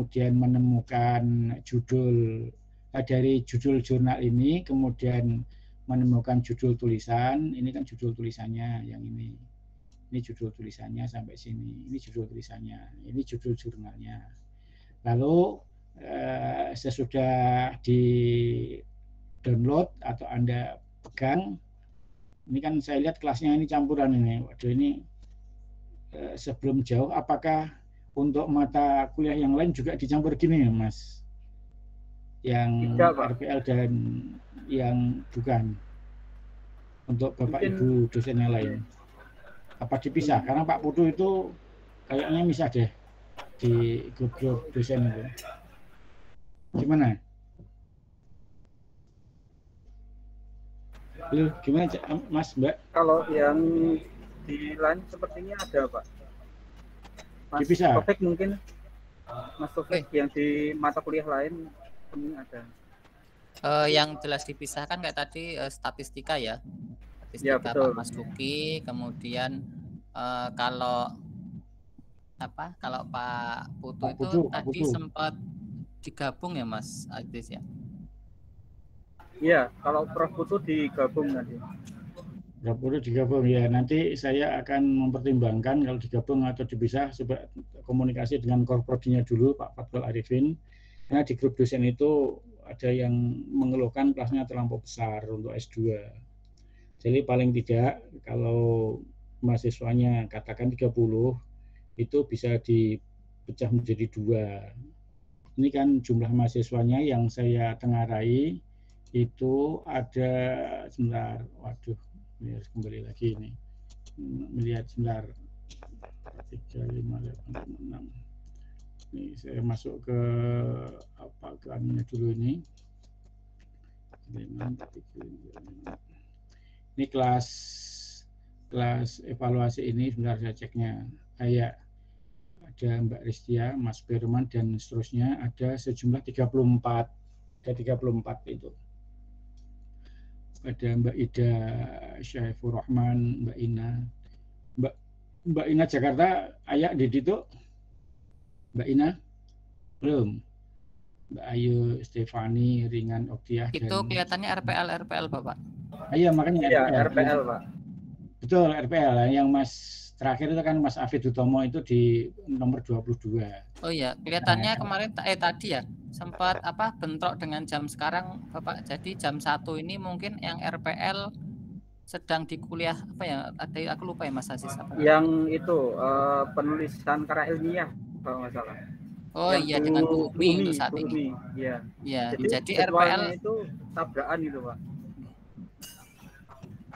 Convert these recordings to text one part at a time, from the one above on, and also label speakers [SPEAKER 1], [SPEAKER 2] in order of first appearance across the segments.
[SPEAKER 1] kemudian menemukan judul dari judul jurnal ini, kemudian menemukan judul tulisan. Ini kan judul tulisannya yang ini. Ini judul tulisannya sampai sini. Ini judul tulisannya. Ini judul jurnalnya. Lalu sesudah di download atau Anda pegang, ini kan saya lihat kelasnya ini campuran ini. Waduh, ini sebelum jauh, apakah untuk mata kuliah yang lain juga dicampur gini, Mas? Yang
[SPEAKER 2] Tidak, Pak.
[SPEAKER 1] RPL dan yang bukan, untuk Bapak
[SPEAKER 2] Mungkin,
[SPEAKER 1] Ibu dosen yang lain. Apa dipisah? Karena Pak Putu itu kayaknya misah deh di grup-grup dosen itu. Gimana? Gimana Mas, Mbak?
[SPEAKER 2] Kalau yang di lain sepertinya ada, Pak. Mas
[SPEAKER 1] Dipisah?
[SPEAKER 2] Taufik mungkin, Mas Taufik yang di mata kuliah lain ini ada.
[SPEAKER 3] Yang jelas dipisahkan kayak tadi statistika ya.
[SPEAKER 2] Ya,
[SPEAKER 3] Statistika
[SPEAKER 2] betul.
[SPEAKER 3] Pak Mas Luki, kemudian kalau Pak Putu itu tadi sempat digabung ya Mas Adis ya?
[SPEAKER 2] Iya, kalau Prof Putu digabung nanti.
[SPEAKER 1] Prof Putu digabung ya. Nanti saya akan mempertimbangkan kalau digabung atau dipisah, coba komunikasi dengan korprodinya dulu Pak Fathul Arifin. Karena di grup dosen itu ada yang mengeluhkan kelasnya terlampau besar untuk S2. Jadi paling tidak kalau mahasiswanya katakan 30, itu bisa dipecah menjadi 2. Ini kan jumlah mahasiswanya yang saya tengarai itu ada, sebentar, waduh, ini harus kembali lagi ini, melihat sebentar, 3, 5, 8, 6. Ini saya masuk ke ke anunya dulu ini. Ini kelas evaluasi ini, sebentar saya ceknya. Kayak ada Mbak Ristia, Mas Firman, dan seterusnya, ada sejumlah 34. Ada 34 itu. Ada Mbak Ida Syaifur Rahman, Mbak Ina. Mbak Ina Jakarta, ayak di situ? Mbak Ina? Belum. Mbak Ayu, Stefani, Ringan, Oktiah.
[SPEAKER 3] Itu kelihatannya RPL Bapak.
[SPEAKER 1] Iya, makanya
[SPEAKER 2] RPL, Pak.
[SPEAKER 1] Betul, RPL. Yang Mas terakhir itu kan Mas Afid Utomo itu di nomor 22.
[SPEAKER 3] Oh iya, kelihatannya kemarin tadi ya sempat bentrok dengan jam sekarang Bapak. Jadi jam 1 ini mungkin yang RPL sedang di kuliah Ada aku lupa ya Mas Aziz
[SPEAKER 2] Yang itu penulisan karya ilmiah kalau nggak salah.
[SPEAKER 3] Oh yang iya dengan Bu Umi untuk saat ini.
[SPEAKER 2] Iya.
[SPEAKER 3] Ya, jadi
[SPEAKER 2] RPL itu tabrakan itu, Pak.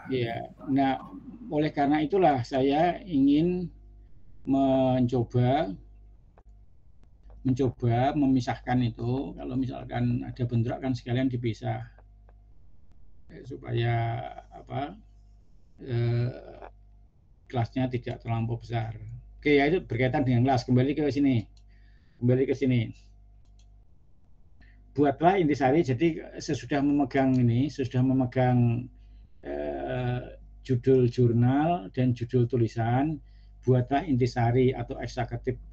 [SPEAKER 1] Iya. Nah, oleh karena itulah saya ingin mencoba memisahkan itu. Kalau misalkan ada bentrok kan sekalian dipisah supaya kelasnya tidak terlampau besar. Oke, ya itu berkaitan dengan kelas. Kembali ke sini. Buatlah intisari. Jadi sesudah memegang judul jurnal dan judul tulisan, buatlah intisari atau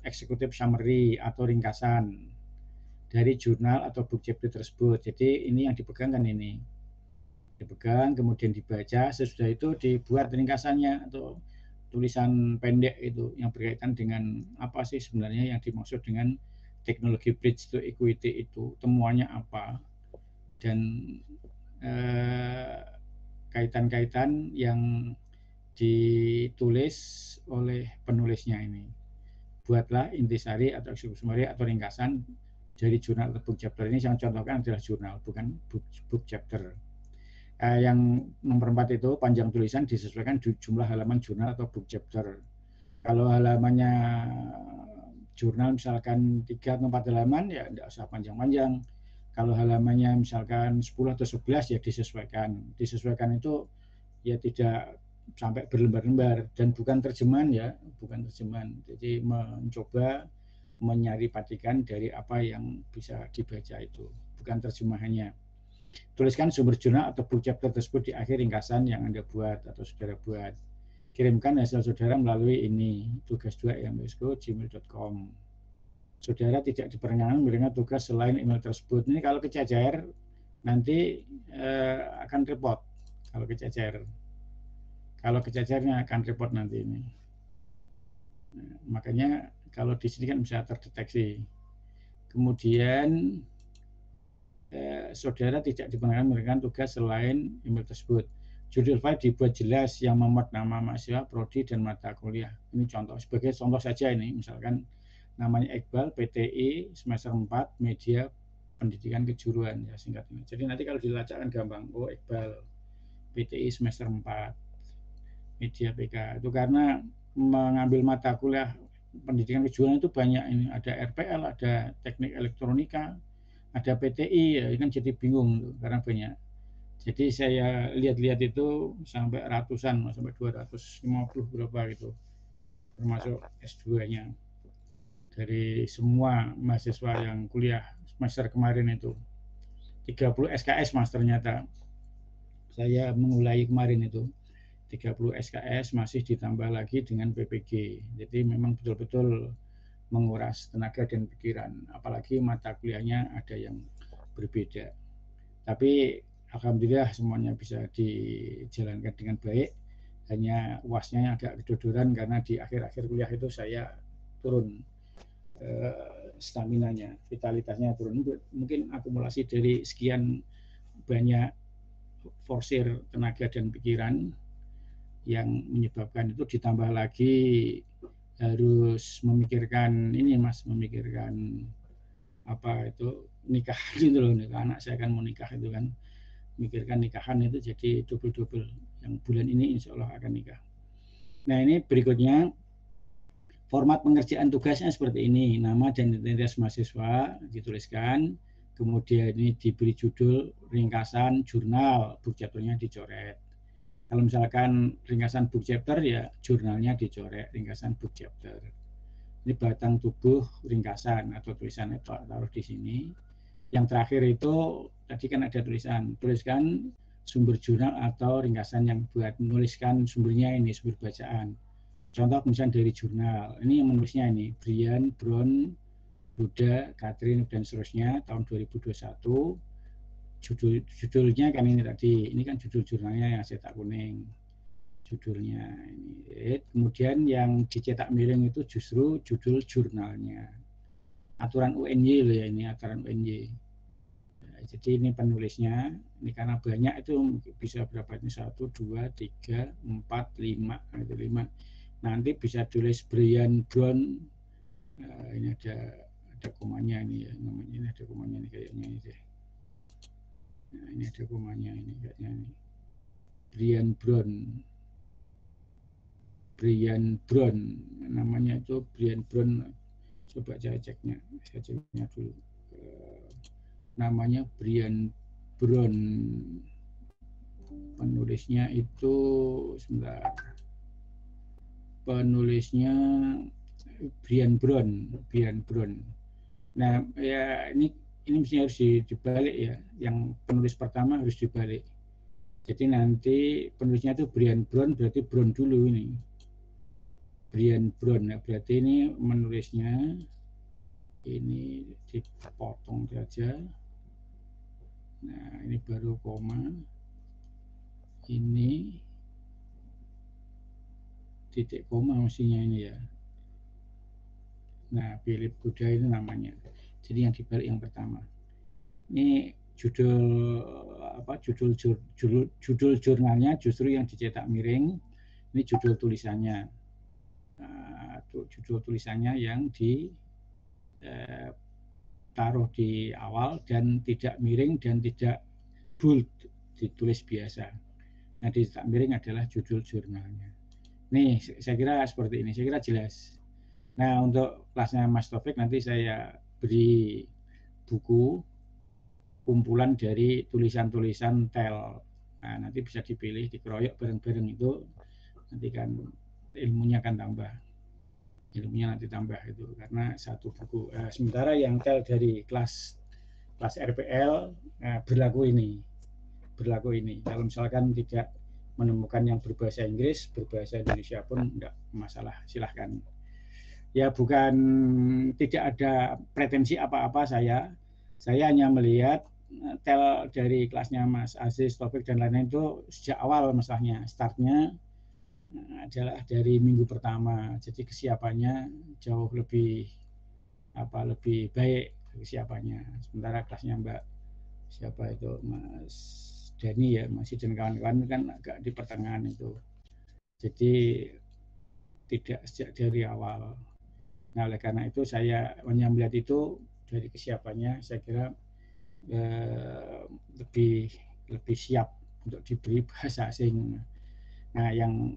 [SPEAKER 1] executive summary atau ringkasan dari jurnal atau book chapter tersebut. Jadi ini yang dipegang kan ini. Dipegang, kemudian dibaca, sesudah itu dibuat ringkasannya atau tulisan pendek itu yang berkaitan dengan apa sih sebenarnya yang dimaksud dengan teknologi bridge to equity itu, temuannya apa, dan kaitan-kaitan yang ditulis oleh penulisnya ini. Buatlah intisari atau summary atau ringkasan dari jurnal atau book chapter. Ini yang contohkan adalah jurnal, bukan book chapter. Yang nomor 4 itu panjang tulisan disesuaikan jumlah halaman jurnal atau book chapter. Kalau halamannya jurnal misalkan 3 atau 4 halaman ya tidak usah panjang-panjang. Kalau halamannya misalkan 10 atau 11 ya disesuaikan. Disesuaikan itu ya tidak sampai berlembar-lembar dan bukan terjemahan ya, bukan terjemahan. Jadi mencoba menyaripatikan dari apa yang bisa dibaca itu, bukan terjemahannya. Tuliskan sumber jurnal atau book chapter tersebut di akhir ringkasan yang Anda buat atau saudara buat. Kirimkan hasil saudara melalui ini tugas2.msco@gmail.com. saudara tidak diperkenankan memberikan tugas selain email tersebut. Ini kalau kececer nanti akan repot. Kalau kececernya akan repot nanti ini. Nah, makanya kalau di sini kan bisa terdeteksi. Kemudian saudara tidak diperkenankan memberikan tugas selain email tersebut. Judul file dibuat jelas yang memuat nama mahasiswa, prodi, dan mata kuliah. Ini contoh, sebagai contoh saja ini, misalkan namanya Iqbal, PTI, semester 4, media pendidikan kejuruan, ya singkatnya. Jadi nanti kalau dilacakkan gampang, oh Iqbal, PTI semester 4, media PK. Itu karena mengambil mata kuliah pendidikan kejuruan itu banyak ini, ada RPL, ada teknik elektronika, ada PTI, ya kan jadi bingung karena banyak. Jadi saya lihat-lihat itu sampai ratusan, sampai 250 berapa gitu, termasuk S2-nya. Dari semua mahasiswa yang kuliah semester kemarin itu. 30 SKS mas ternyata. Saya mengulai kemarin itu. 30 SKS masih ditambah lagi dengan PPG. Jadi memang betul-betul menguras tenaga dan pikiran. Apalagi mata kuliahnya ada yang berbeda. Tapi alhamdulillah semuanya bisa dijalankan dengan baik. Hanya UASnya agak kedodoran karena di akhir-akhir kuliah itu saya turun staminanya, vitalitasnya turun. Mungkin akumulasi dari sekian banyak forsir tenaga dan pikiran yang menyebabkan itu, ditambah lagi harus memikirkan ini mas, memikirkan apa itu nikah gitu loh, anak saya kan mau nikah itu kan, mikirkan nikahan itu jadi double yang bulan ini insya Allah akan nikah. Nah ini berikutnya format pengerjaan tugasnya seperti ini, nama dan identitas mahasiswa dituliskan, kemudian ini diberi judul ringkasan jurnal, book chapternya dicoret. Kalau misalkan ringkasan book chapter ya jurnalnya dicoret, ringkasan book chapter. Ini batang tubuh ringkasan atau tulisan itu taruh di sini. Yang terakhir itu tadi kan ada tuliskan sumber jurnal atau ringkasan yang buat menuliskan sumbernya ini, sumber bacaan. Contoh misalnya dari jurnal, ini yang menulisnya ini Brian, Brown, Buddha, Catherine dan seterusnya tahun 2021. Judulnya kan ini tadi, ini kan judul jurnalnya yang cetak kuning. Judulnya ini. Kemudian yang dicetak miring itu justru judul jurnalnya. Aturan UNY loh ya, ini aturan UNY. Jadi ini penulisnya, ini karena banyak itu bisa berapa ini, 1, 2, 3, 4, 5, itu 5. Nanti bisa tulis Brian Brown, ini ada komanya ini ya, namanya ini ada komanya ini kayaknya ini deh. Nah, ini ada komanya ini kayaknya ini. Brian Brown, namanya itu Brian Brown. Coba saya ceknya dulu. Namanya Brian Brown. Penulisnya itu sebentar. Penulisnya Brian Brown. Nah, ya ini mesti harus dibalik ya. Yang penulis pertama harus dibalik. Jadi nanti penulisnya itu Brian Brown, berarti Brown dulu ini. Brian Brown, nah, berarti ini menulisnya ini dipotong saja. Nah, ini baru koma. Ini titik koma mestinya ini ya. Nah, Philip Buddha itu namanya. Jadi yang dibalik yang pertama. Ini judul jurnalnya justru yang dicetak miring. Ini judul tulisannya. Nah, judul tulisannya yang ditaruh di awal dan tidak miring dan tidak bold, ditulis biasa. Nah, dicetak miring adalah judul jurnalnya. Nih, saya kira seperti ini, saya kira jelas. Nah, untuk kelasnya Mas Taufik nanti saya beri buku kumpulan dari tulisan-tulisan TEL. Nah, nanti bisa dipilih, dikeroyok bareng-bareng itu, nanti kan ilmunya akan tambah. Ilmunya nanti tambah itu, karena satu buku. Sementara yang TEL dari kelas RPL berlaku ini. Kalau misalkan tidak menemukan yang berbahasa Inggris, berbahasa Indonesia pun enggak masalah, silahkan. Ya bukan, tidak ada pretensi apa-apa saya hanya melihat tel dari kelasnya Mas Aziz, Taufik dan lain-lain itu sejak awal masalahnya, startnya adalah dari minggu pertama, jadi kesiapannya jauh lebih baik kesiapannya. Sementara kelasnya Mbak siapa itu Mas Dani ya, masih dan kawan-kawan kan agak di pertengahan itu, jadi tidak sejak dari awal. Nah, oleh karena itu saya hanya melihat itu dari kesiapannya, saya kira lebih siap untuk diberi bahasa asing. Nah, yang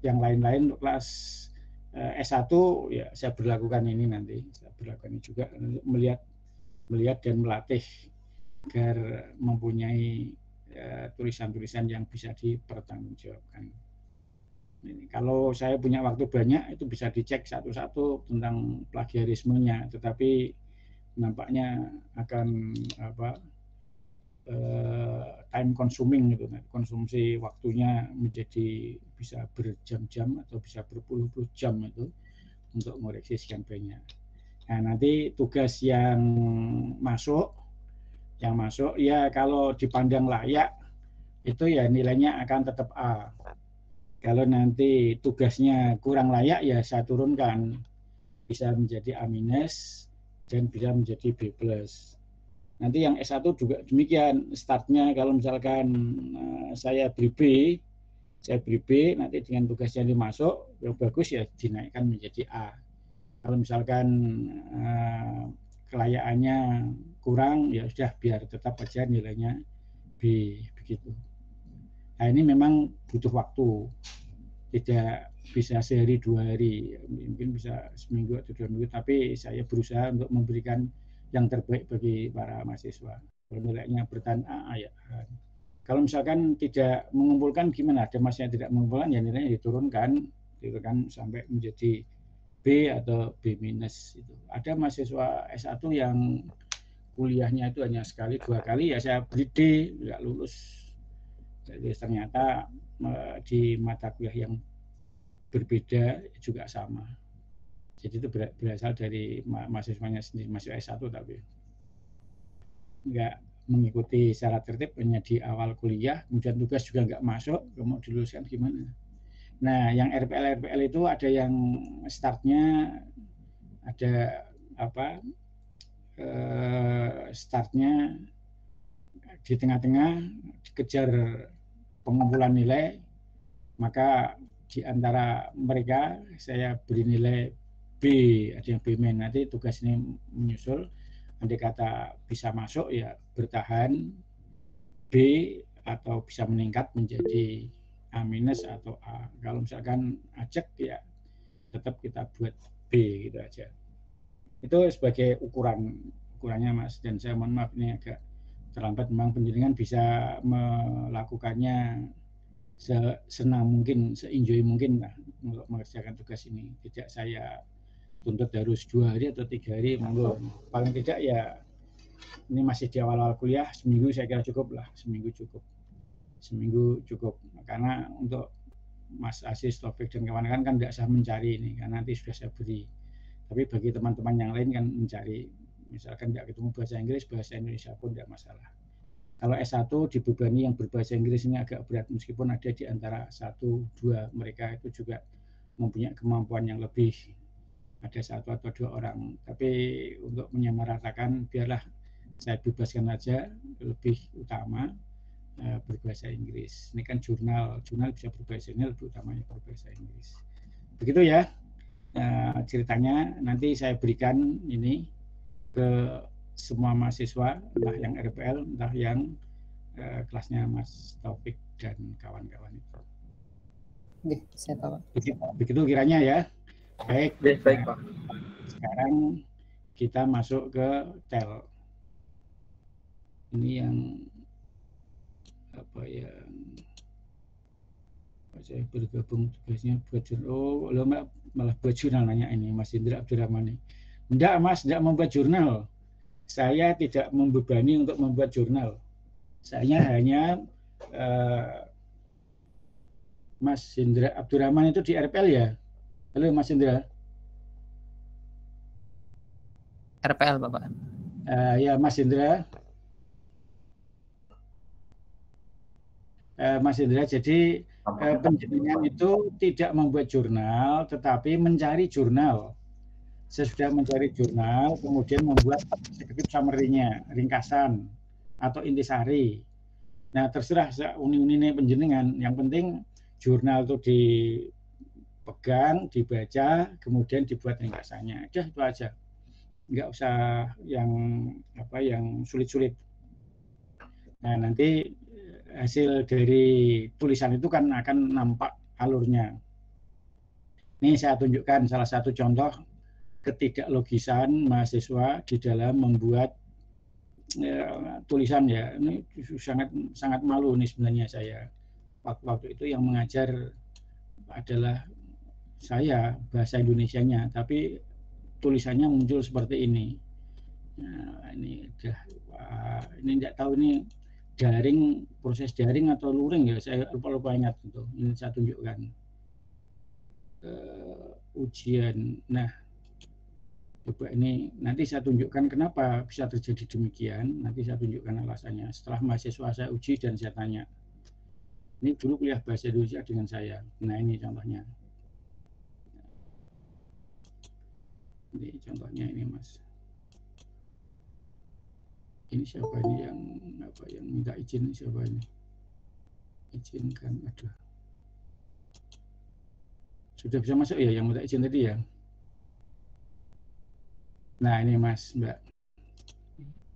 [SPEAKER 1] lain-lain untuk kelas S1 ya saya berlakukan ini nanti, saya berlakukan ini juga melihat dan melatih agar mempunyai tulisan-tulisan yang bisa dipertanggungjawabkan. Kalau saya punya waktu banyak itu bisa dicek satu-satu tentang plagiarismenya, tetapi nampaknya akan time consuming gitu, konsumsi waktunya menjadi bisa berjam-jam atau bisa berpuluh-puluh jam itu untuk mengoreksi sekian banyak. Nah, nanti tugas yang masuk ya kalau dipandang layak itu ya nilainya akan tetap A. Kalau nanti tugasnya kurang layak ya saya turunkan, bisa menjadi A- dan bisa menjadi B+. Nanti yang S1 juga demikian, startnya kalau misalkan saya beri B, nanti dengan tugas yang dimasuk yang bagus ya dinaikkan menjadi A. Kalau misalkan kelayakannya kurang ya sudah biar tetap aja nilainya B begitu. Nah, ini memang butuh waktu, tidak bisa sehari 2 hari, mungkin bisa seminggu atau 2 minggu, tapi saya berusaha untuk memberikan yang terbaik bagi para mahasiswa. Kalau nilainya bertahan A ya. Kalau misalkan tidak mengumpulkan gimana? Ada mahasiswa yang tidak mengumpulkan ya nilainya diturunkan sampai menjadi B atau B-. Itu. Ada mahasiswa S1 yang kuliahnya itu hanya sekali 2 kali ya saya beri D, nggak lulus. Jadi ternyata di mata kuliah yang berbeda juga sama. Jadi itu berasal dari mahasiswanya sendiri, mahasiswa S1 tapi nggak mengikuti syarat tertib, hanya di awal kuliah, kemudian tugas juga nggak masuk, mau diluluskan gimana. Nah, yang RPL itu ada yang startnya ada startnya di tengah-tengah dikejar pengumpulan nilai, maka di antara mereka saya beri nilai B, ada yang B-. Nanti tugas ini menyusul, andai kata bisa masuk ya bertahan B atau bisa meningkat menjadi A- atau A. Kalau misalkan acek ya tetap kita buat B gitu aja. Itu sebagai ukurannya Mas, dan saya mohon maaf ini agak terlambat, memang penjaringan bisa melakukannya senang mungkin, se-enjoy mungkin lah untuk mengerjakan tugas ini. Tidak saya tuntut harus 2 hari atau 3 hari, monggo. Paling tidak ya ini masih di awal-awal kuliah, seminggu saya kira cukup lah, seminggu cukup. Karena untuk Mas Aziz, Taufik dan kawan-kawan kan tidak usah mencari ini, karena nanti sudah saya beri. Tapi bagi teman-teman yang lain kan mencari, misalkan tidak ketemu bahasa Inggris, bahasa Indonesia pun tidak masalah. Kalau S1 dibebani yang berbahasa Inggris ini agak berat, meskipun ada di antara 1-2 mereka itu juga mempunyai kemampuan yang lebih, ada 1 atau 2 orang. Tapi untuk menyamaratakan biarlah saya bebaskan aja, lebih utama berbahasa Inggris. Ini kan jurnal bisa berbahasa Inggris, lebih utamanya berbahasa Inggris. Begitu ya ceritanya. Nanti saya berikan ini ke semua mahasiswa, entah yang RPL, entah yang kelasnya Mas Taufik dan kawan-kawan itu. Begitu kiranya ya. Baik.
[SPEAKER 2] Baik Pak.
[SPEAKER 1] Sekarang kita masuk ke tel. Ini yang saya bergabung tugasnya buat jurnal. Malah buat jurnal nanya ini Mas Indra Abdurrahman ini. Enggak Mas, tidak membuat jurnal. Saya tidak membebani untuk membuat jurnal. Saya hanya Mas Indra Abdurrahman itu di RPL ya. Halo Mas Indra.
[SPEAKER 3] RPL Bapak.
[SPEAKER 1] Ya Mas Indra. Mas Indra, jadi penjenengan itu tidak membuat jurnal, tetapi mencari jurnal. Sesudah mencari jurnal, kemudian membuat executive summary-nya, ringkasan atau intisari. Nah, terserah uni-uni penjenengan. Yang penting jurnal itu dipegang, dibaca, kemudian dibuat ringkasannya. Udah itu aja. Nggak usah yang sulit-sulit. Nah, nanti hasil dari tulisan itu kan akan nampak alurnya. Ini saya tunjukkan salah satu contoh ketidaklogisan mahasiswa di dalam membuat tulisan ya. Ini sangat malu nih sebenarnya saya. Waktu itu yang mengajar adalah saya bahasa Indonesianya, tapi tulisannya muncul seperti ini. Nah, ini tidak tahu ini daring, proses daring atau luring ya, saya lupa ingat itu. Ini saya tunjukkan ujian. Nah, coba ini nanti saya tunjukkan kenapa bisa terjadi demikian. Nanti saya tunjukkan alasannya. Setelah mahasiswa saya uji dan saya tanya. Ini dulu kuliah bahasa Indonesia dengan saya. Nah, ini contohnya. Ini contohnya ini Mas. Ini siapa ini yang minta izin, siapa ini? Izinkan, aduh. Sudah bisa masuk ya yang minta izin tadi ya? Nah, ini Mas, Mbak.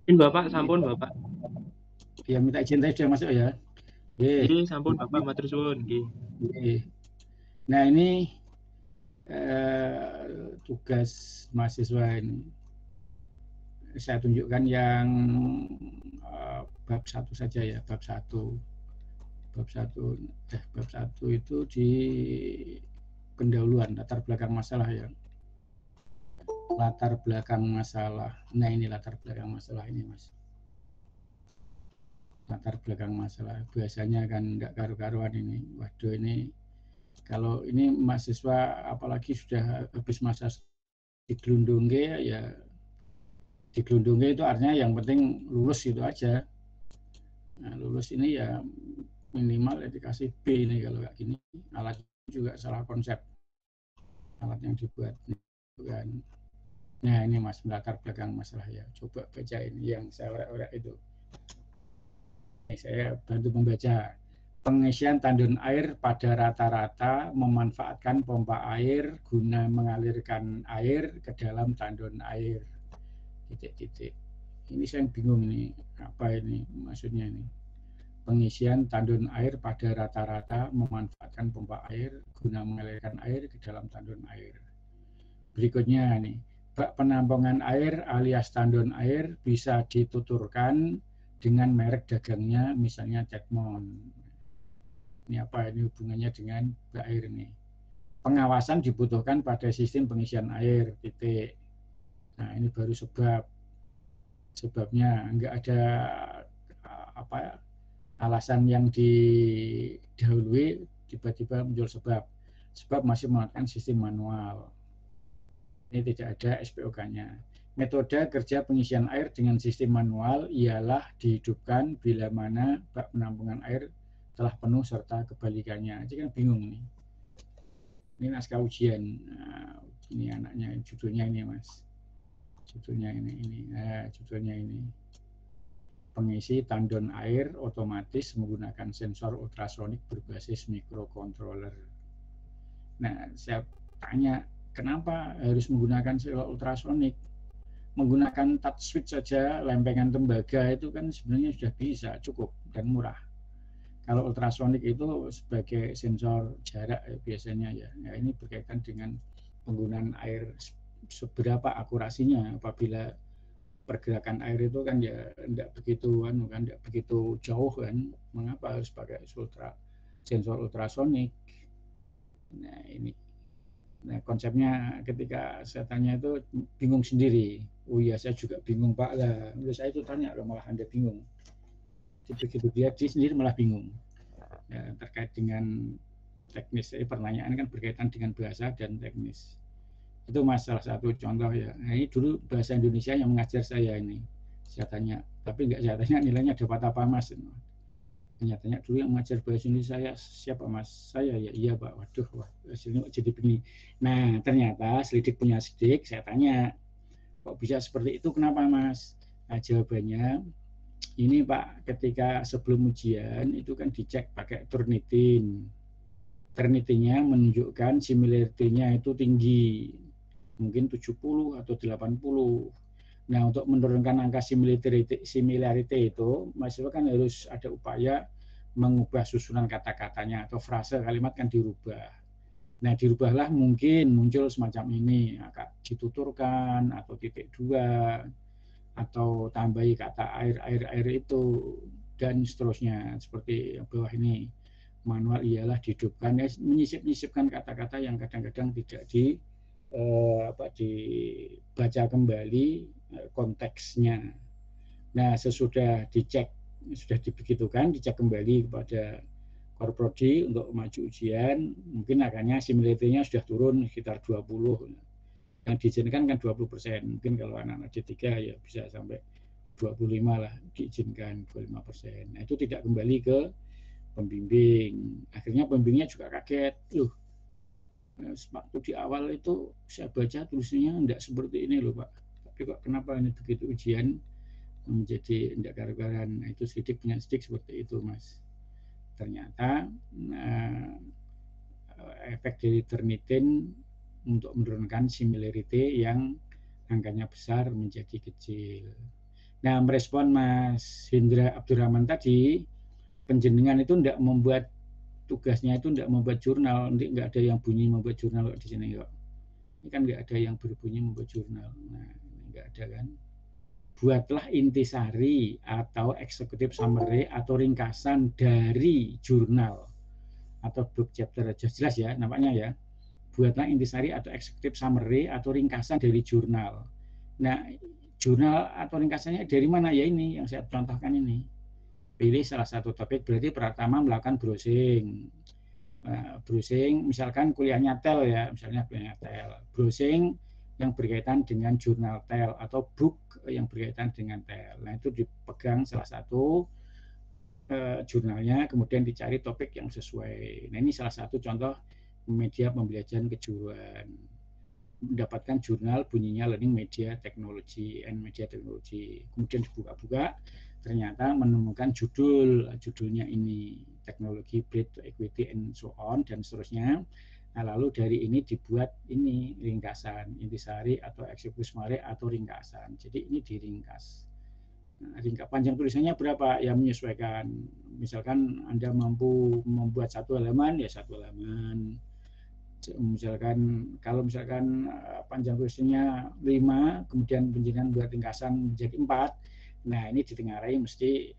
[SPEAKER 2] Izin Bapak, sampun Bapak.
[SPEAKER 1] Ya, minta izin tadi sudah masuk ya?
[SPEAKER 2] Nggih, sampun Bapak, matur suwun nggih.
[SPEAKER 1] Nah, ini tugas mahasiswa ini. Saya tunjukkan yang bab 1 saja ya, bab 1. Bab 1 itu di pendahuluan, latar belakang masalah ya. Latar belakang masalah. Nah, ini latar belakang masalah ini, Mas. Latar belakang masalah. Biasanya kan enggak karu-karuan ini. Waduh, ini kalau ini mahasiswa apalagi sudah habis masa digelundungke ya. Digelundungke itu artinya yang penting lulus itu aja. Nah, lulus ini ya minimal ya dikasih B ini kalau kayak gini. Alat juga salah konsep. Alat yang dibuat kan. Nah, ini Mas, latar belakang masalah ya. Coba baca ini yang saya orek-orek itu. Ini saya bantu membaca. Pengisian tandon air pada rata-rata memanfaatkan pompa air guna mengalirkan air ke dalam tandon air. Titik-titik. Ini saya bingung nih, apa ini maksudnya ini? Pengisian tandon air pada rata-rata memanfaatkan pompa air guna mengalirkan air ke dalam tandon air. Berikutnya nih, bak penampungan air alias tandon air bisa dituturkan dengan merek dagangnya, misalnya Tecmon. Ini apa ini hubungannya dengan bak air ini? Pengawasan dibutuhkan pada sistem pengisian air, titik. Nah, ini baru sebabnya enggak ada alasan yang didahului tiba-tiba muncul sebab masih menggunakan sistem manual. Ini tidak ada SPOK-nya. Metode kerja pengisian air dengan sistem manual ialah dihidupkan bila mana bak penampungan air telah penuh serta kebalikannya. Jadi kan bingung nih. Ini naskah ujian. Nah, ini anaknya, judulnya ini Mas. Judulnya ini. Judulnya ini. Pengisi tandon air otomatis menggunakan sensor ultrasonik berbasis microcontroller. Nah, saya tanya, kenapa harus menggunakan sensor ultrasonik? Menggunakan touch switch saja, lempengan tembaga itu kan sebenarnya sudah bisa, cukup dan murah. Kalau ultrasonik itu sebagai sensor jarak biasanya ya. Nah, ini berkaitan dengan penggunaan air, seberapa akurasinya apabila pergerakan air itu kan ya tidak begitu jauh kan, mengapa harus pakai sensor ultrasonik? Nah, ini. Nah, konsepnya ketika saya tanya itu bingung sendiri. Oh iya, saya juga bingung Pak lah. Saya itu tanya loh, malah Anda bingung. Begitu dia sendiri malah bingung. Ya, terkait dengan teknis. Pertanyaan kan berkaitan dengan bahasa dan teknis. Itu Mas salah satu contoh ya. Nah, ini dulu bahasa Indonesia yang mengajar saya ini. Saya tanya, tapi nggak saya tanya nilainya dapat apa Mas. Saya tanya dulu yang mengajar bahasa Indonesia saya siapa Mas? Saya ya iya Pak. Waduh, hasilnya jadi begini. Nah ternyata selidik punya sidik. Saya tanya, kok bisa seperti itu? Kenapa Mas? Nah, jawabannya ini Pak, ketika sebelum ujian itu kan dicek pakai Turnitin. Turnitinnya menunjukkan similarity-nya itu tinggi, mungkin 70 atau 80. Nah, untuk menurunkan angka similarity itu, mahasiswa kan harus ada upaya mengubah susunan kata-katanya atau frase kalimat kan dirubah. Nah, dirubahlah mungkin muncul semacam ini, dituturkan atau titik dua, atau tambahi kata air itu, dan seterusnya. Seperti bawah ini. Manual ialah dihidupkan, ya, menyisip-nyisipkan kata-kata yang kadang-kadang tidak dibaca kembali konteksnya. Nah, sesudah dicek, sudah dibegitukan, dicek kembali kepada Korprodi untuk maju ujian, mungkin akhirnya similarity-nya sudah turun sekitar 20. Yang diizinkan kan 20%. Mungkin kalau anak-anak D3 ya bisa sampai 25 lah diizinkan 25%. Nah, itu tidak kembali ke pembimbing. Akhirnya pembimbingnya juga kaget. Loh, waktu di awal itu saya baca tulisannya enggak seperti ini loh Pak. Tapi kok kenapa ini begitu ujian menjadi enggak karu-karuan. Nah, itu sidik punya sidik seperti itu Mas. Ternyata efek dari Turnitin untuk menurunkan similarity yang angkanya besar menjadi kecil. Nah, merespon Mas Hendra Abdurrahman tadi, penjenengan itu tidak membuat tugasnya itu tidak membuat jurnal, nggak ada yang bunyi membuat jurnal di sini kok. Ini kan nggak ada yang berbunyi membuat jurnal. Nah, nggak ada kan. Buatlah intisari atau executive summary atau ringkasan dari jurnal atau book chapter, jelas ya nampaknya ya. Buatlah intisari atau executive summary atau ringkasan dari jurnal. Nah, jurnal atau ringkasannya dari mana ya ini yang saya contohkan ini. Pilih salah satu topik, berarti pertama melakukan browsing. Browsing, misalkan kuliahnya TEL ya, misalnya kuliahnya TEL. Browsing yang berkaitan dengan jurnal TEL atau book yang berkaitan dengan TEL. Nah, itu dipegang salah satu jurnalnya, kemudian dicari topik yang sesuai. Nah, ini salah satu contoh media pembelajaran kejuruan. Mendapatkan jurnal bunyinya Learning Media Technology and Media Technology. Kemudian dibuka-buka, ternyata menemukan judulnya ini teknologi bread to equity and so on dan seterusnya. Nah, lalu dari ini dibuat ini ringkasan intisari atau executive summary atau ringkasan. Jadi ini diringkas. Nah, ringkas panjang tulisannya berapa? Ya menyesuaikan. Misalkan Anda mampu membuat 1 halaman ya 1 halaman. Misalkan kalau misalkan panjang tulisannya 5, kemudian penjelasan buat ringkasan menjadi 4. Nah, ini ditengarai mesti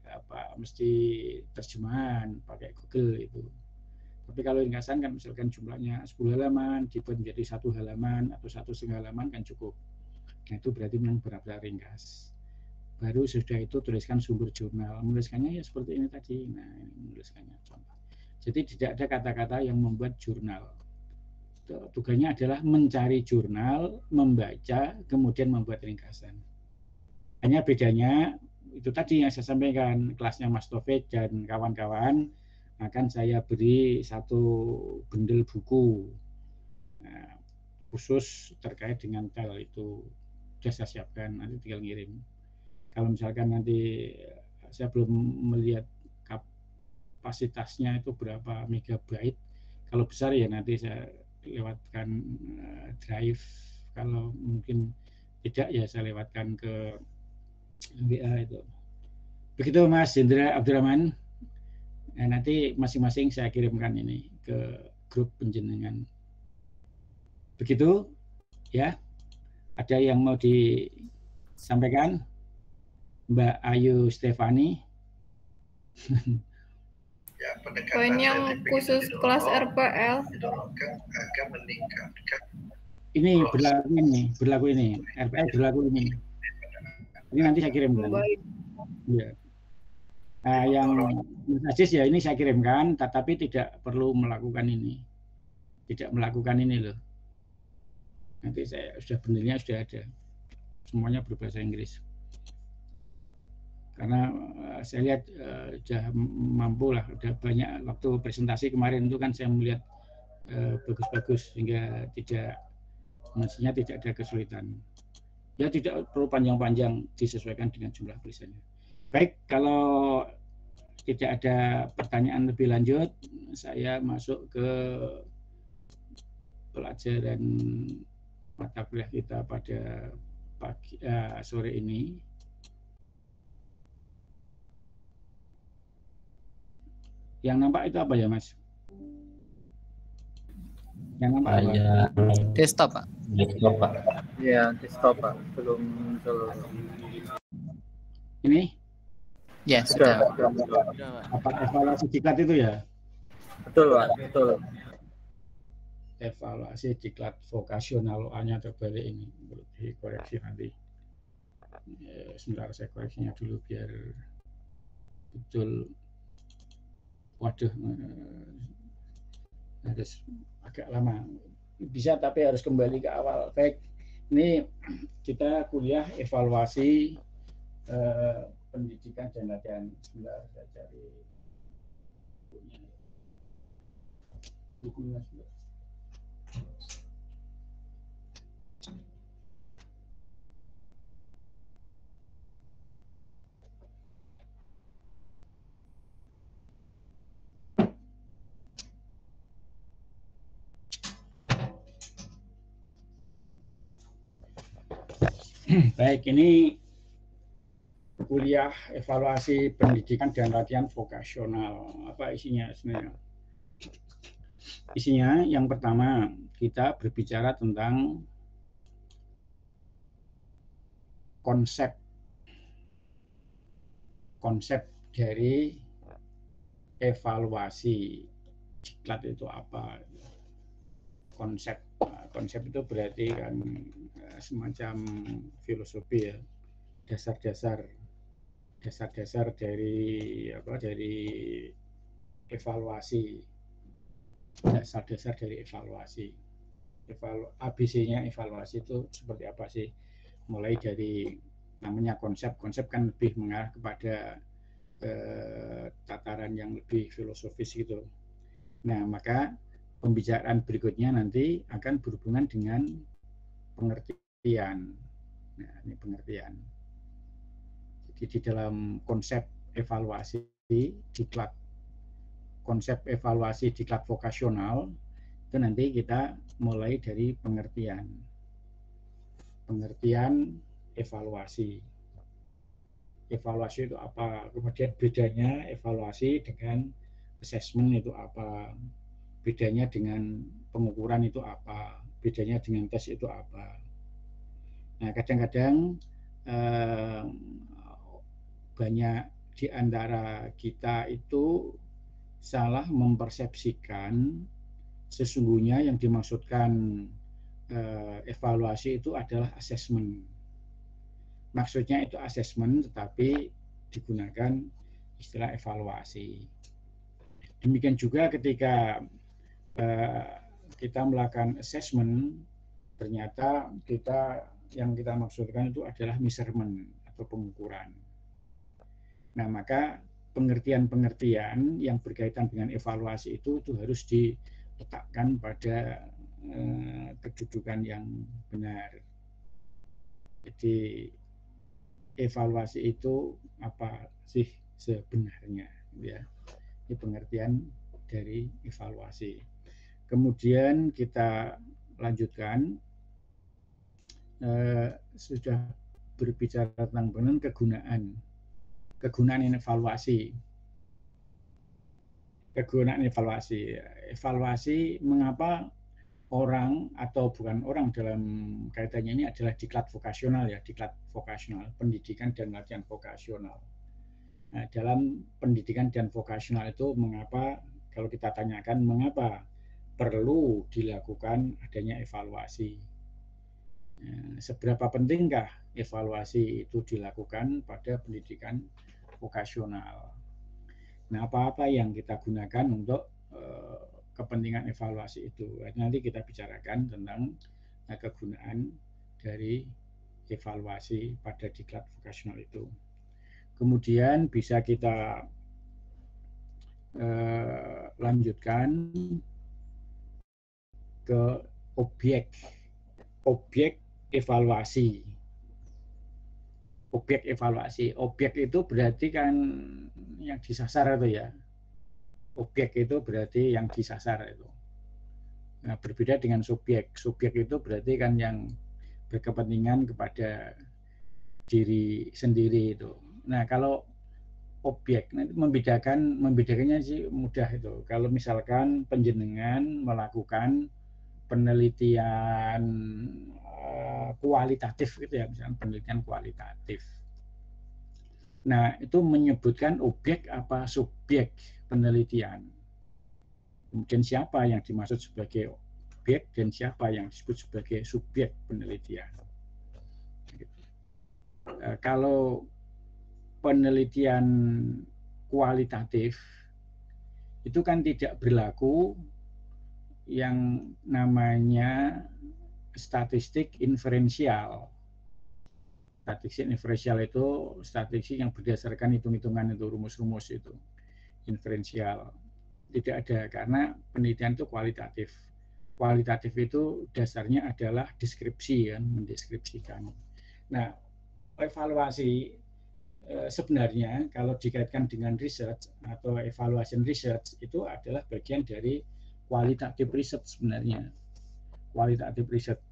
[SPEAKER 1] terjemahan pakai Google itu. Tapi kalau ringkasan kan misalkan jumlahnya 10 halaman dibuat menjadi 1 halaman atau 1,5 halaman kan cukup. Nah, itu berarti memang benar-benar ringkas. Baru sudah itu tuliskan sumber jurnal. Menuliskannya ya seperti ini tadi. Nah, ini menuliskannya contoh. Jadi tidak ada kata-kata yang membuat jurnal. Tugasnya adalah mencari jurnal, membaca, kemudian membuat ringkasan. Hanya bedanya itu tadi yang saya sampaikan, kelasnya Mas Taufik dan kawan-kawan akan saya beri satu bundel buku khusus terkait dengan TEL itu. Sudah saya siapkan, nanti tinggal ngirim. Kalau misalkan nanti saya belum melihat kapasitasnya itu berapa megabyte, kalau besar ya nanti saya lewatkan drive, kalau mungkin tidak ya saya lewatkan ke WA itu. Begitu Mas Hendra Abdurrahman. Nah, nanti masing-masing saya kirimkan ini ke grup penjenengan. Begitu ya. Ada yang mau disampaikan? Mbak Ayu Stefani.
[SPEAKER 4] Ya,
[SPEAKER 5] poin yang khusus kelas RPL
[SPEAKER 4] agar meningkatkan
[SPEAKER 1] ini berlaku ini RPL berlaku ini nanti saya kirimkan ya. Nah, yang Aziz ya ini saya kirimkan tetapi tidak perlu melakukan ini loh. Nanti saya benernya sudah ada, semuanya berbahasa Inggris. Karena saya lihat sudah mampu lah, sudah banyak waktu presentasi kemarin itu kan saya melihat bagus-bagus sehingga mestinya tidak ada kesulitan. Ya tidak perlu panjang-panjang, disesuaikan dengan jumlah tulisannya. Baik, kalau tidak ada pertanyaan lebih lanjut, saya masuk ke pelajaran mata kuliah kita pada sore ini. Yang nampak itu apa ya, Mas? Yang nampak apa?
[SPEAKER 3] Desktop, Pak.
[SPEAKER 6] Desktop, Pak.
[SPEAKER 2] Iya, desktop, Pak. Belum muncul.
[SPEAKER 1] Ini?
[SPEAKER 3] Ya,
[SPEAKER 2] Sudah.
[SPEAKER 3] sudah.
[SPEAKER 1] Apa evaluasi diklat itu ya?
[SPEAKER 2] Betul, Pak. Betul.
[SPEAKER 1] Evaluasi diklat vokasional, A-nya terbalik ini, perlu dikoreksi nanti. Sebentar saya koreksinya dulu biar betul. Waduh, harus agak lama. Bisa tapi harus kembali ke awal. Baik, ini kita kuliah evaluasi pendidikan dan latihan. Sebentar saya cari bukunya. Baik, ini kuliah evaluasi pendidikan dan latihan vokasional. Apa isinya sebenarnya? Isinya yang pertama, kita berbicara tentang konsep dari evaluasi diklat itu apa. Konsep itu berarti kan semacam filosofi ya, dasar-dasar dari evaluasi, dasar-dasar dari evaluasi. ABC-nya evaluasi itu seperti apa sih? Mulai dari namanya konsep kan lebih mengarah kepada tataran yang lebih filosofis gitu. Nah, maka pembicaraan berikutnya nanti akan berhubungan dengan pengertian. Nah, ini pengertian. Jadi di dalam konsep evaluasi diklat vokasional itu nanti kita mulai dari pengertian evaluasi. Evaluasi itu apa? Kemudian bedanya evaluasi dengan assessment itu apa? Bedanya dengan pengukuran itu apa? Bedanya dengan tes itu apa? Nah, kadang-kadang banyak di antara kita itu salah mempersepsikan sesungguhnya yang dimaksudkan evaluasi itu adalah assessment. Maksudnya itu assessment, tetapi digunakan istilah evaluasi. Demikian juga ketika kita melakukan assessment, ternyata yang kita maksudkan itu adalah measurement atau pengukuran. Nah, maka pengertian-pengertian yang berkaitan dengan evaluasi itu harus diletakkan pada kedudukan yang benar. Jadi evaluasi itu apa sih sebenarnya, ya? Ini pengertian dari evaluasi. Kemudian kita lanjutkan, sudah berbicara tentang kegunaan evaluasi. Evaluasi mengapa orang atau bukan orang dalam kaitannya ini adalah diklat vokasional ya, diklat vokasional, pendidikan dan latihan vokasional. Nah, dalam pendidikan dan vokasional itu mengapa, kalau kita tanyakan mengapa perlu dilakukan adanya evaluasi. Seberapa pentingkah evaluasi itu dilakukan pada pendidikan vokasional. Nah, apa-apa yang kita gunakan untuk kepentingan evaluasi itu. Nanti kita bicarakan tentang kegunaan dari evaluasi pada diklat vokasional itu. Kemudian bisa kita lanjutkan ke objek evaluasi. Objek itu berarti kan yang disasar itu ya. Objek itu berarti yang disasar itu. Nah, berbeda dengan subjek. Subjek itu berarti kan yang berkepentingan kepada diri sendiri itu. Nah, kalau objek nanti membedakannya sih mudah itu. Kalau misalkan panjenengan melakukan penelitian kualitatif gitu ya, misalnya penelitian kualitatif. Nah, itu menyebutkan objek apa subjek penelitian. Kemudian siapa yang dimaksud sebagai objek dan siapa yang disebut sebagai subjek penelitian. Kalau penelitian kualitatif itu kan tidak berlaku yang namanya statistik inferensial. Statistik inferensial itu statistik yang berdasarkan hitung-hitungan itu, rumus-rumus itu. Inferensial. Tidak ada, karena penelitian itu kualitatif. Kualitatif itu dasarnya adalah deskripsi, kan, mendeskripsikan. Nah, evaluasi sebenarnya kalau dikaitkan dengan research atau evaluation research itu adalah bagian dari qualitative research sebenarnya. Qualitative research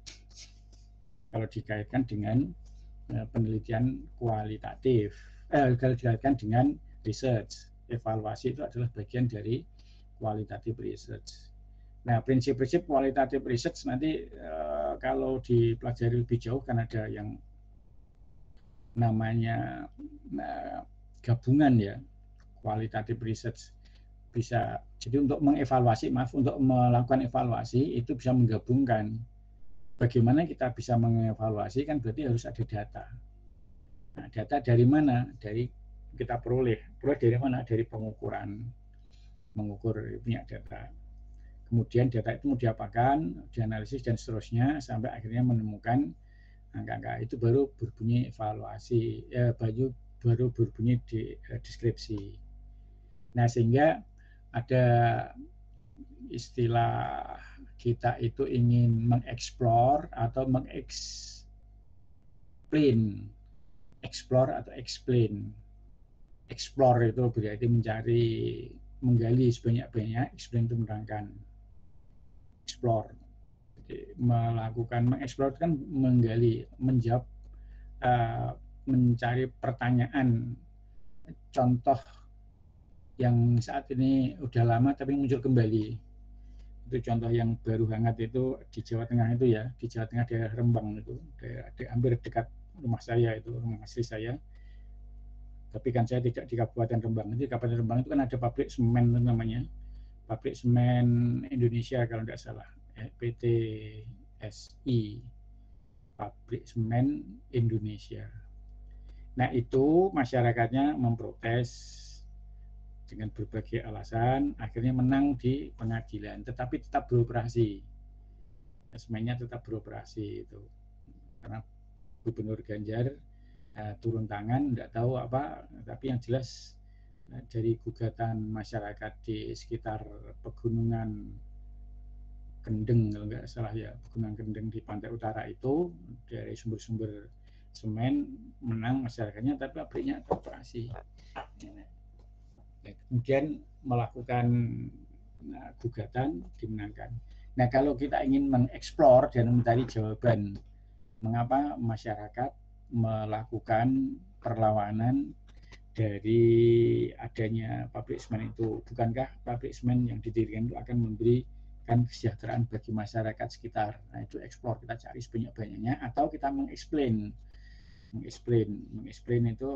[SPEAKER 1] kalau dikaitkan dengan penelitian kualitatif, kalau dikaitkan dengan research, evaluasi itu adalah bagian dari qualitative research. Nah, prinsip-prinsip qualitative research nanti kalau dipelajari lebih jauh kan ada yang namanya gabungan ya, qualitative research. Bisa, jadi untuk untuk melakukan evaluasi itu bisa menggabungkan. Bagaimana kita bisa mengevaluasi kan berarti harus ada data. Nah, data dari mana? Dari kita peroleh dari mana? Dari pengukuran, mengukur punya data. Kemudian data itu mau diapakan, dianalisis dan seterusnya sampai akhirnya menemukan angka-angka. Itu baru berbunyi evaluasi, baru berbunyi deskripsi. Nah, sehingga ada istilah kita itu ingin mengeksplor atau mengeksplain, explore atau explain. Explore itu berarti mencari, menggali sebanyak-banyak, explain itu menerangkan. Explore, jadi melakukan mengeksplor kan menggali, menjawab, mencari pertanyaan, contoh yang saat ini udah lama tapi muncul kembali. Itu contoh yang baru hangat itu di Jawa Tengah itu ya, di Jawa Tengah daerah Rembang itu, hampir dekat rumah saya itu, rumah asli saya. Tapi kan saya tidak di Kabupaten Rembang. Di Kabupaten Rembang itu kan ada pabrik semen namanya, pabrik semen Indonesia kalau tidak salah, PT SI, pabrik semen Indonesia. Nah, itu masyarakatnya memprotes dengan berbagai alasan, akhirnya menang di pengadilan, tetapi tetap beroperasi. Semennya tetap beroperasi itu, karena Gubernur Ganjar turun tangan, tidak tahu apa, tapi yang jelas dari gugatan masyarakat di sekitar pegunungan Kendeng, kalau nggak salah ya, pegunungan Kendeng di pantai utara itu, dari sumber-sumber semen menang masyarakatnya, tapi pabriknya beroperasi. Kemudian melakukan gugatan, dimenangkan. Nah, kalau kita ingin mengeksplor dan mencari jawaban mengapa masyarakat melakukan perlawanan dari adanya pabrik semen itu, bukankah pabrik semen yang didirikan itu akan memberikan kesejahteraan bagi masyarakat sekitar. Nah, itu eksplor, kita cari sebanyak-banyaknya, atau kita mengeksplain itu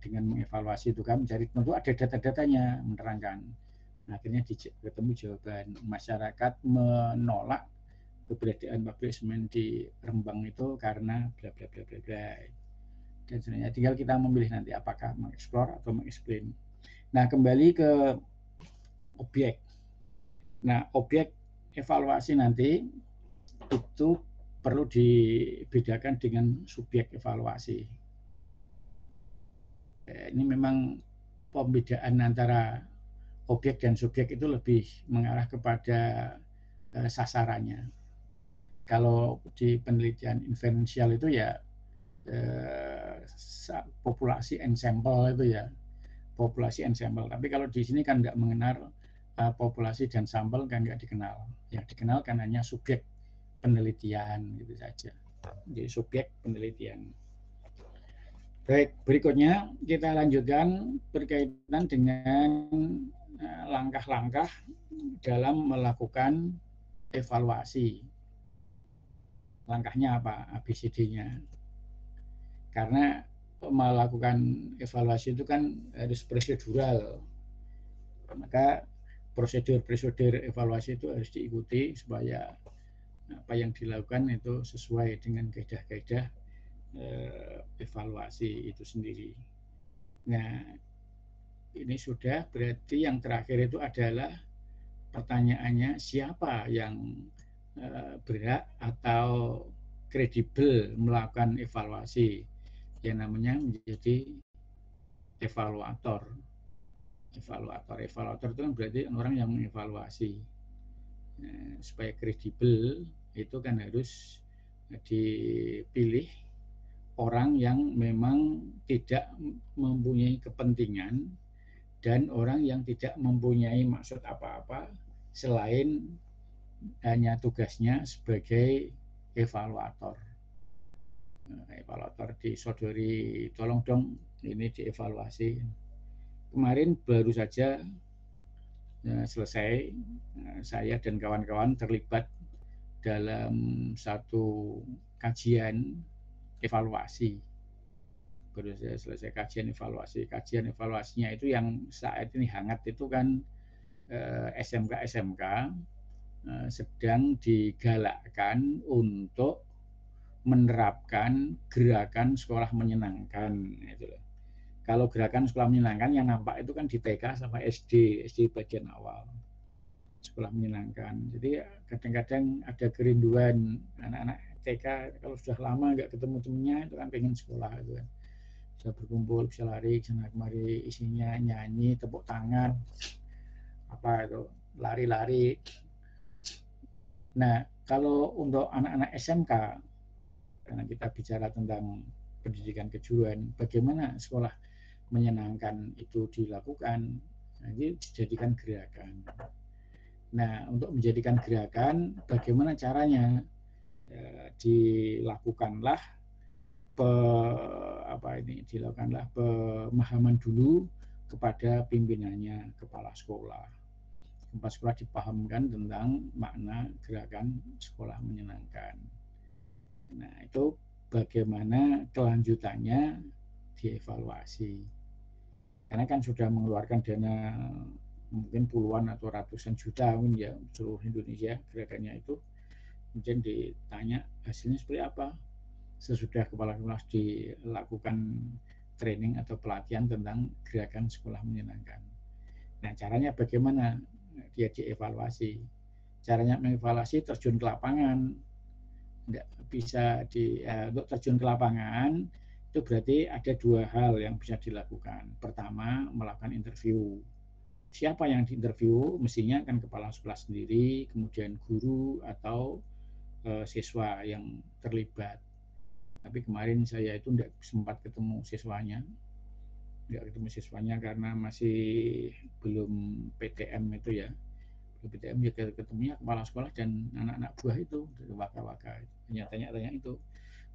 [SPEAKER 1] dengan mengevaluasi itu kan, mencari, tentu ada data-datanya menerangkan. Nah, akhirnya ketemu jawaban, masyarakat menolak keberadaan pabrik semen di Rembang itu karena bla bla bla bla bla. Dan sebenarnya tinggal kita memilih nanti apakah mengeksplor atau mengeksplain. Nah, kembali ke objek. Nah, objek evaluasi nanti itu perlu dibedakan dengan subjek evaluasi. Ini memang pembedaan antara objek dan subjek itu lebih mengarah kepada sasarannya. Kalau di penelitian inferensial itu ya populasi ensemble itu ya, populasi ensemble. Tapi kalau di sini kan nggak mengenal populasi dan sampel, kan nggak dikenal. Yang dikenal kan hanya subjek penelitian gitu saja. Jadi subjek penelitian. Baik, berikutnya kita lanjutkan berkaitan dengan langkah-langkah dalam melakukan evaluasi. Langkahnya apa? ABCD-nya. Karena melakukan evaluasi itu kan harus prosedural. Maka prosedur-prosedur evaluasi itu harus diikuti supaya apa yang dilakukan itu sesuai dengan kaidah-kaidah evaluasi itu sendiri. Nah, ini sudah berarti yang terakhir itu adalah pertanyaannya siapa yang berhak atau kredibel melakukan evaluasi, yang namanya menjadi evaluator. Evaluator itu kan berarti orang yang mengevaluasi. Nah, supaya kredibel itu kan harus dipilih orang yang memang tidak mempunyai kepentingan dan orang yang tidak mempunyai maksud apa-apa selain hanya tugasnya sebagai evaluator. Evaluator disodori, tolong dong ini dievaluasi. Kemarin baru saja selesai, saya dan kawan-kawan terlibat dalam satu kajian evaluasi. Baru saja selesai kajian evaluasi. Kajian evaluasinya itu yang saat ini hangat itu kan SMK sedang digalakkan untuk menerapkan gerakan sekolah menyenangkan. Kalau gerakan sekolah menyenangkan yang nampak itu kan di TK sama SD bagian awal. Sekolah menyenangkan. Jadi kadang-kadang ada kerinduan anak-anak TK kalau sudah lama nggak ketemu temennya itu kan pengen sekolah itu kan. Bisa berkumpul, bisa lari sana kemari, isinya nyanyi, tepuk tangan, apa itu lari-lari. Nah, kalau untuk anak-anak SMK, karena kita bicara tentang pendidikan kejuruan, bagaimana sekolah menyenangkan itu dilakukan, jadi dijadikan gerakan. Nah, untuk menjadikan gerakan, bagaimana caranya? Dilakukanlah dilakukanlah pemahaman dulu kepada pimpinannya, kepala sekolah. Kepala sekolah dipahamkan tentang makna gerakan sekolah menyenangkan. Nah, itu bagaimana kelanjutannya dievaluasi. Karena kan sudah mengeluarkan dana mungkin puluhan atau ratusan juta mungkin ya seluruh Indonesia gerakannya itu. Kemudian ditanya hasilnya seperti apa. Sesudah kepala sekolah dilakukan training atau pelatihan tentang gerakan sekolah menyenangkan. Nah, caranya bagaimana dia dievaluasi? Caranya mengevaluasi terjun ke lapangan. Nggak bisa untuk terjun ke lapangan itu berarti ada dua hal yang bisa dilakukan. Pertama, melakukan interview. Siapa yang diinterview? Mestinya kan kepala sekolah sendiri, kemudian guru atau siswa yang terlibat. Tapi kemarin saya itu tidak sempat ketemu siswanya. Tidak ketemu siswanya karena masih belum PTM itu ya. PTM ya ketemunya kepala sekolah dan anak-anak buah itu, dari waka-waka. Hanya tanya-tanya itu.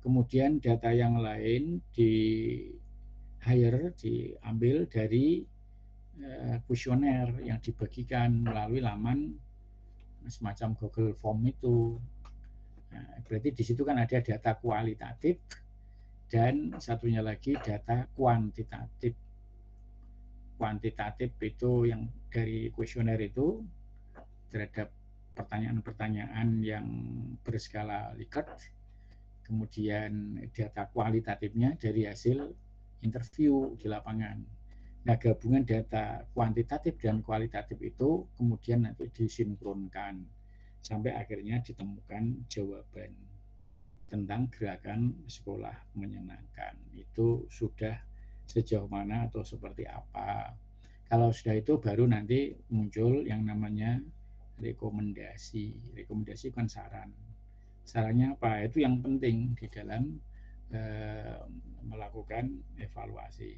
[SPEAKER 1] Kemudian data yang lain diambil dari kuesioner yang dibagikan melalui laman semacam Google Form itu. Nah, berarti di situ kan ada data kualitatif dan satunya lagi data kuantitatif. Kuantitatif itu yang dari kuesioner itu terhadap pertanyaan-pertanyaan yang berskala Likert. Kemudian data kualitatifnya dari hasil interview di lapangan. Nah, gabungan data kuantitatif dan kualitatif itu kemudian nanti disinkronkan sampai akhirnya ditemukan jawaban. tentang gerakan sekolah menyenangkan. Itu sudah sejauh mana atau seperti apa. Kalau sudah itu baru nanti muncul yang namanya rekomendasi. Rekomendasi kan saran. Sarannya apa? Itu yang penting di dalam melakukan evaluasi.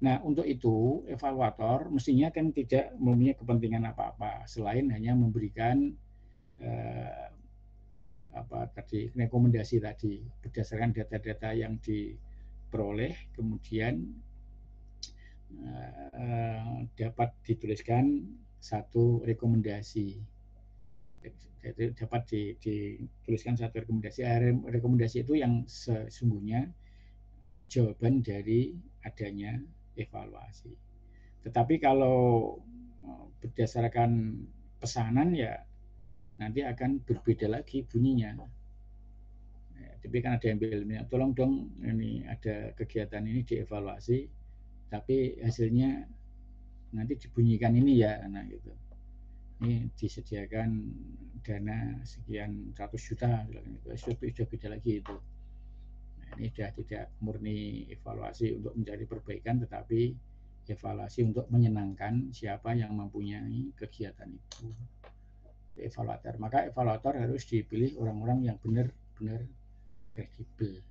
[SPEAKER 1] Nah, untuk itu evaluator mestinya kan tidak mempunyai kepentingan apa-apa selain hanya memberikan rekomendasi tadi berdasarkan data-data yang diperoleh, kemudian dapat dituliskan satu rekomendasi. Dapat dituliskan satu rekomendasi. Rekomendasi itu yang sesungguhnya jawaban dari adanya evaluasi. Tetapi kalau berdasarkan pesanan ya nanti akan berbeda lagi bunyinya. Tapi kan ada yang bilang, tolong dong ini ada kegiatan ini dievaluasi, tapi hasilnya nanti dibunyikan ini ya, nah gitu. Ini disediakan dana sekian 100 juta, sudah beda lagi itu. Nah, ini sudah tidak murni evaluasi untuk mencari perbaikan, tetapi evaluasi untuk menyenangkan siapa yang mempunyai kegiatan itu. Evaluator. Maka evaluator harus dipilih orang-orang yang benar-benar kredibel.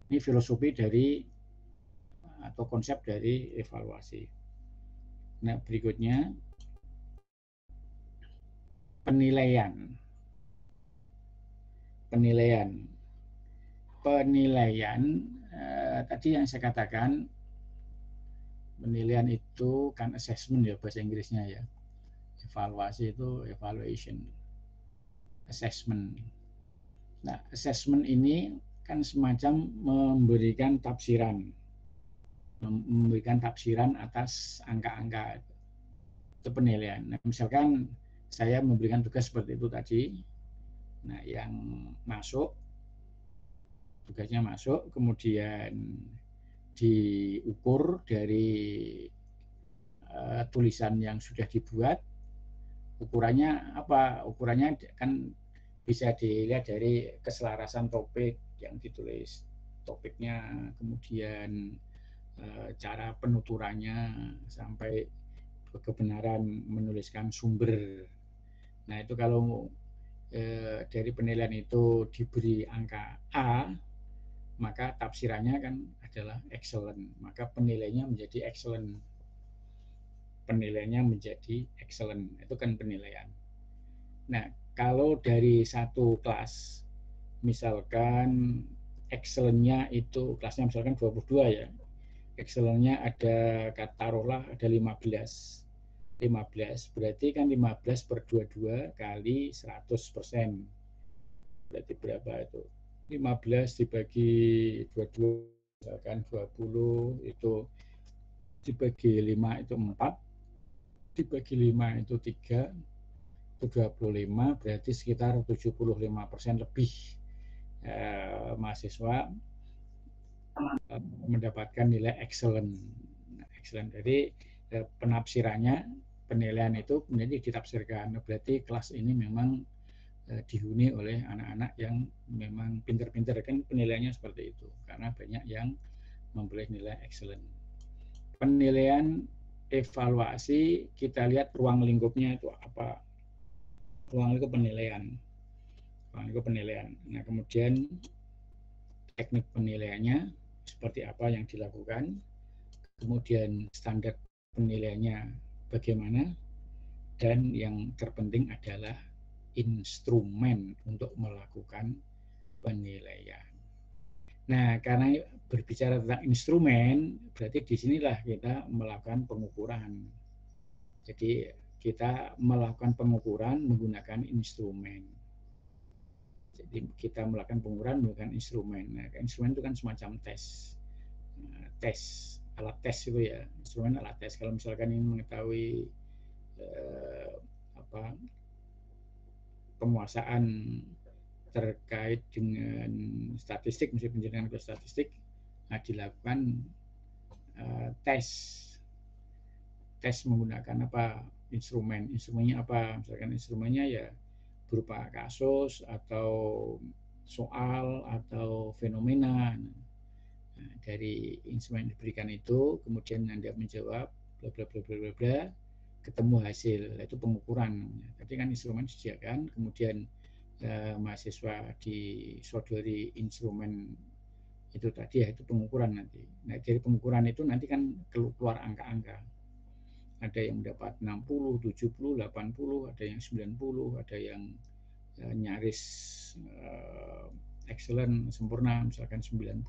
[SPEAKER 1] Ini filosofi dari atau konsep dari evaluasi. Nah, berikutnya penilaian. Tadi yang saya katakan penilaian itu kan assessment ya bahasa Inggrisnya ya. Evaluasi itu evaluation, assessment. Nah, assessment ini kan semacam memberikan tafsiran atas angka-angka itu penilaian. Nah, misalkan saya memberikan tugas seperti itu tadi, nah yang masuk, tugasnya masuk, kemudian diukur dari tulisan yang sudah dibuat. Ukurannya apa? Ukurannya kan bisa dilihat dari keselarasan topik yang ditulis, topiknya, kemudian cara penuturannya, sampai kebenaran menuliskan sumber. Nah, itu kalau dari penilaian itu diberi angka A, maka tafsirannya kan adalah excellent, maka penilaiannya menjadi excellent. Itu kan penilaian. Nah, kalau dari satu kelas, misalkan excellent-nya itu kelasnya misalkan 22 ya, excellent-nya ada, taruhlah ada 15, berarti kan 15 per 22 kali 100%, berarti berapa itu? 15 dibagi 22 misalkan 20, itu dibagi 5 itu 4, dibagi 5 itu 3, itu 25, berarti sekitar 75% lebih mahasiswa mendapatkan nilai excellent. Jadi penafsirannya, penilaian itu kemudian ditafsirkan, berarti kelas ini memang dihuni oleh anak-anak yang memang pintar-pintar, kan penilaiannya seperti itu, karena banyak yang memperoleh nilai excellent. Penilaian evaluasi, kita lihat ruang lingkupnya itu apa. Ruang lingkup penilaian. Nah, kemudian teknik penilaiannya seperti apa yang dilakukan, kemudian standar penilaiannya bagaimana, dan yang terpenting adalah instrumen untuk melakukan penilaian. Nah, karena berbicara tentang instrumen, berarti disinilah kita melakukan pengukuran. Jadi kita melakukan pengukuran menggunakan instrumen. Jadi kita melakukan pengukuran menggunakan instrumen. Nah, instrumen itu kan semacam tes. Alat tes itu ya. Instrumen alat tes. Kalau misalkan ingin mengetahui penguasaan terkait dengan statistik, misalnya penjenengan ke statistik, nah dilakukan tes menggunakan apa? Instrumennya apa? Misalkan instrumennya ya berupa kasus atau soal atau fenomena. Nah, dari instrumen yang diberikan itu, kemudian Anda menjawab, bla bla bla bla bla bla, ketemu hasil, itu pengukuran. Tadi kan instrumen disediakan, kemudian mahasiswa disodori instrumen itu tadi, ya itu pengukuran nanti. Nah, dari pengukuran itu nanti kan keluar angka-angka. Ada yang mendapat 60, 70, 80, ada yang 90, ada yang nyaris excellent, sempurna, misalkan 90,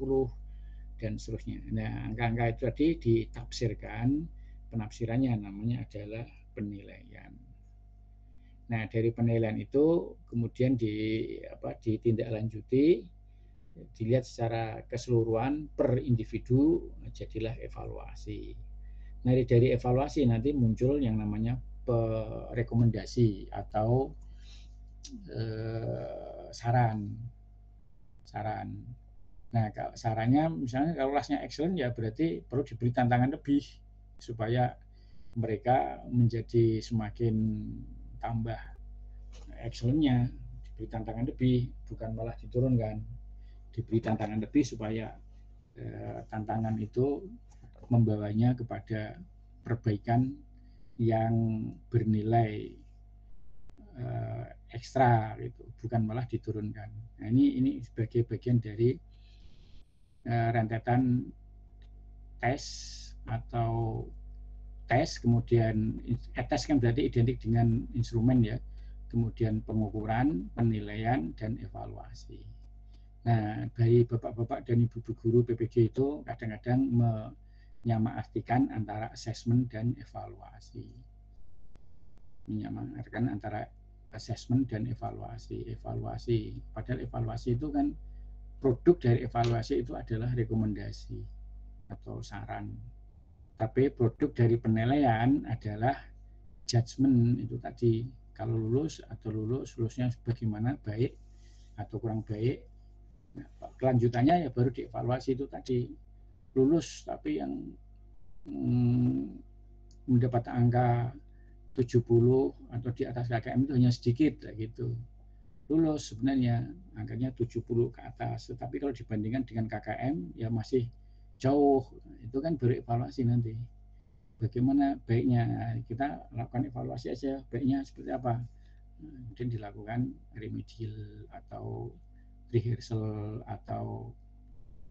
[SPEAKER 1] dan seterusnya. Nah, angka-angka itu tadi ditafsirkan, penafsirannya namanya adalah penilaian. Nah, dari penilaian itu kemudian ditindaklanjuti, dilihat secara keseluruhan per individu, jadilah evaluasi. Nah, dari evaluasi nanti muncul yang namanya rekomendasi atau saran. Nah, sarannya misalnya kalau kelasnya excellent, ya berarti perlu diberi tantangan lebih supaya mereka menjadi semakin tambah excellent-nya, diberi tantangan lebih, bukan malah diturunkan. Diberi tantangan lebih supaya tantangan itu membawanya kepada perbaikan yang bernilai ekstra gitu, bukan malah diturunkan. Nah, ini sebagai bagian dari rentetan tes atau tes, kemudian tes kan berarti identik dengan instrumen ya, kemudian pengukuran, penilaian, dan evaluasi. Nah, dari bapak-bapak dan ibu-ibu guru PPG itu kadang-kadang menyamaartikan antara assessment dan evaluasi. Menyamaartikan antara assessment dan evaluasi. Padahal evaluasi itu kan, produk dari evaluasi itu adalah rekomendasi atau saran. Tapi produk dari penilaian adalah judgement itu tadi. Kalau lulus atau lulusnya bagaimana, baik atau kurang baik. Nah, kelanjutannya ya baru dievaluasi itu tadi. Lulus tapi yang mendapat angka 70 atau di atas KKM itu hanya sedikit gitu. Lulus sebenarnya angkanya 70 ke atas, tetapi kalau dibandingkan dengan KKM ya masih jauh. Itu kan baru evaluasi nanti. Bagaimana baiknya, kita lakukan evaluasi aja, baiknya seperti apa. Kemudian dilakukan remedial atau rehearsal, atau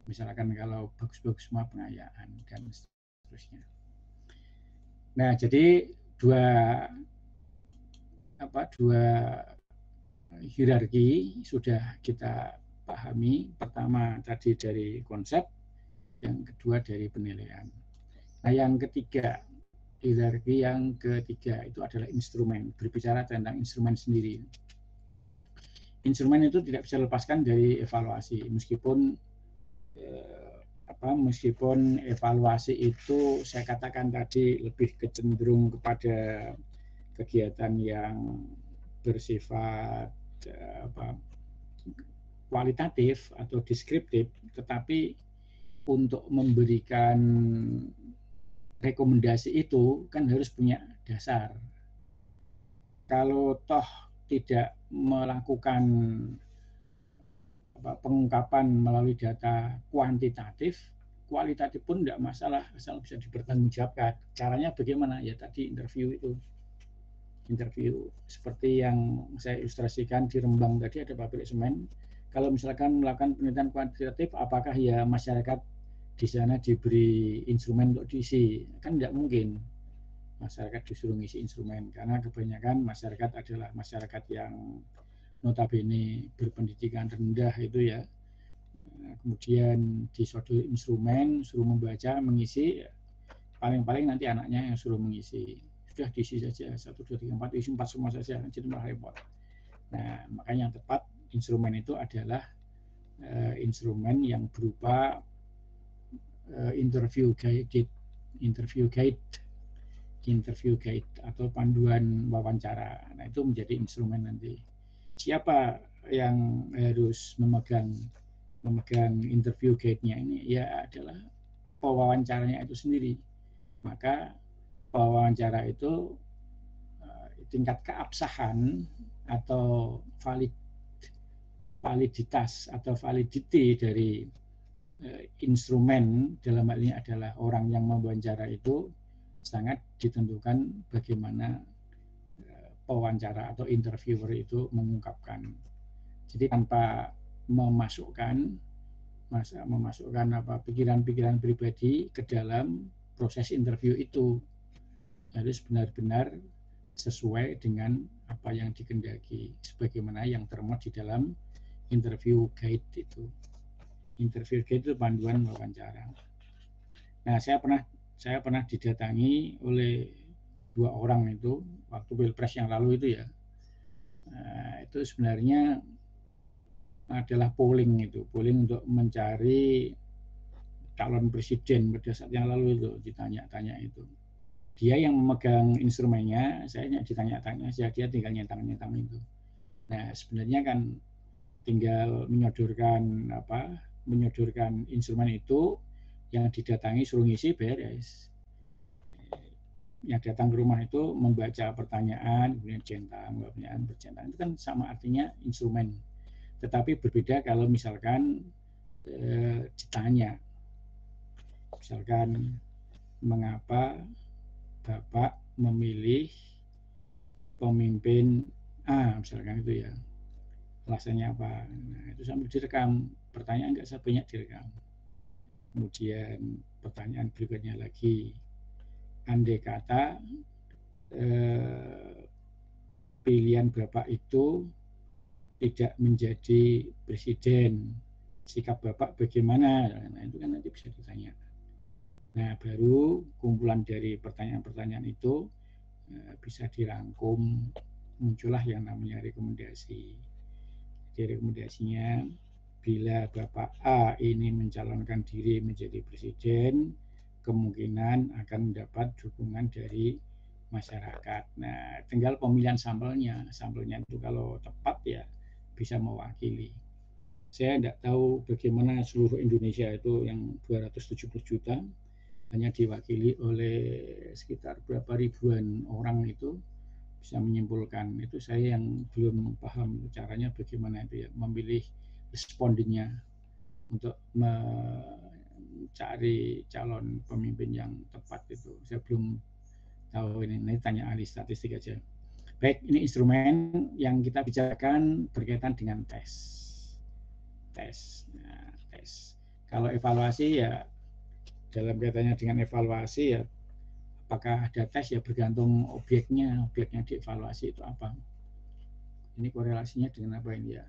[SPEAKER 1] misalkan kalau bagus-bagus semua pengayaan dan seterusnya. Nah, jadi dua hierarki sudah kita pahami. Pertama tadi dari konsep, yang kedua dari penilaian. Nah, yang ketiga, hierarki yang ketiga itu adalah instrumen. Berbicara tentang instrumen sendiri. Instrumen itu tidak bisa lepaskan dari evaluasi, meskipun evaluasi itu saya katakan tadi lebih cenderung kepada kegiatan yang bersifat kualitatif atau deskriptif, tetapi untuk memberikan rekomendasi itu kan harus punya dasar. Kalau toh tidak melakukan pengungkapan melalui data kuantitatif, kualitatif pun tidak masalah asal bisa dipertanggungjawabkan. Caranya bagaimana? Ya tadi interview seperti yang saya ilustrasikan di Rembang tadi, ada pabrik semen. Kalau misalkan melakukan penelitian kuantitatif, apakah ya masyarakat di sana diberi instrumen untuk diisi? Kan tidak mungkin masyarakat disuruh ngisi instrumen, karena kebanyakan masyarakat adalah masyarakat yang notabene berpendidikan rendah itu ya. Kemudian disodori instrumen, suruh membaca, mengisi, paling-paling nanti anaknya yang suruh mengisi. Sudah diisi saja 1, 2, 3, 4, isi 4 semua saja, jadi malah repot. Nah, makanya yang tepat instrumen itu adalah instrumen yang berupa interview guide atau panduan wawancara. Nah, itu menjadi instrumen nanti. Siapa yang harus memegang interview guide-nya ini? Ya adalah pewawancaranya itu sendiri. Maka pewawancara itu tingkat keabsahan atau validitas atau validity dari instrumen, dalam hal ini adalah orang yang mewawancara itu, sangat ditentukan bagaimana pewawancara atau interviewer itu mengungkapkan. Jadi tanpa memasukkan pikiran-pikiran pribadi ke dalam proses interview itu, harus benar-benar sesuai dengan apa yang dikehendaki, sebagaimana yang termuat di dalam interview guide itu. Interview guide itu panduan wawancara. Nah, saya pernah didatangi oleh 2 orang itu waktu Pilpres yang lalu itu ya. Nah, itu sebenarnya adalah polling untuk mencari calon presiden pada saat yang lalu itu, ditanya-tanya itu. Dia yang memegang instrumennya, saya ditanya-tanya, dia tinggal nyentang-nyentang itu. Nah, sebenarnya kan tinggal menyodorkan instrumen itu, yang didatangi suruh ngisi, beres. Yang datang ke rumah itu membaca pertanyaan, kemudian centang, bercentang, itu kan sama artinya instrumen. Tetapi berbeda kalau misalkan ditanya, misalkan mengapa Bapak memilih pemimpin A, misalkan itu ya, alasannya apa. Nah, itu sambil direkam, pertanyaan nggak sebanyak direkam. Kemudian pertanyaan berikutnya lagi, andai kata pilihan Bapak itu tidak menjadi presiden, sikap Bapak bagaimana? Nah, itu kan nanti bisa ditanya. Nah, baru kumpulan dari pertanyaan-pertanyaan itu bisa dirangkum, muncullah yang namanya rekomendasi. Jadi rekomendasinya, bila Bapak A ini mencalonkan diri menjadi presiden, kemungkinan akan mendapat dukungan dari masyarakat. Nah, tinggal pemilihan sampelnya itu kalau tepat ya bisa mewakili. Saya tidak tahu bagaimana seluruh Indonesia itu yang 270 juta hanya diwakili oleh sekitar berapa ribuan orang itu bisa menyimpulkan. Itu saya yang belum paham caranya bagaimana itu ya, memilih respondennya untuk mencari calon pemimpin yang tepat itu. Saya belum tahu ini tanya ahli statistik aja. Baik, ini instrumen yang kita bicarakan berkaitan dengan tes. Nah, tes. Kalau evaluasi ya dalam kaitannya dengan evaluasi ya, apakah ada tes ya bergantung objeknya dievaluasi itu apa. Ini korelasinya dengan apa ini ya?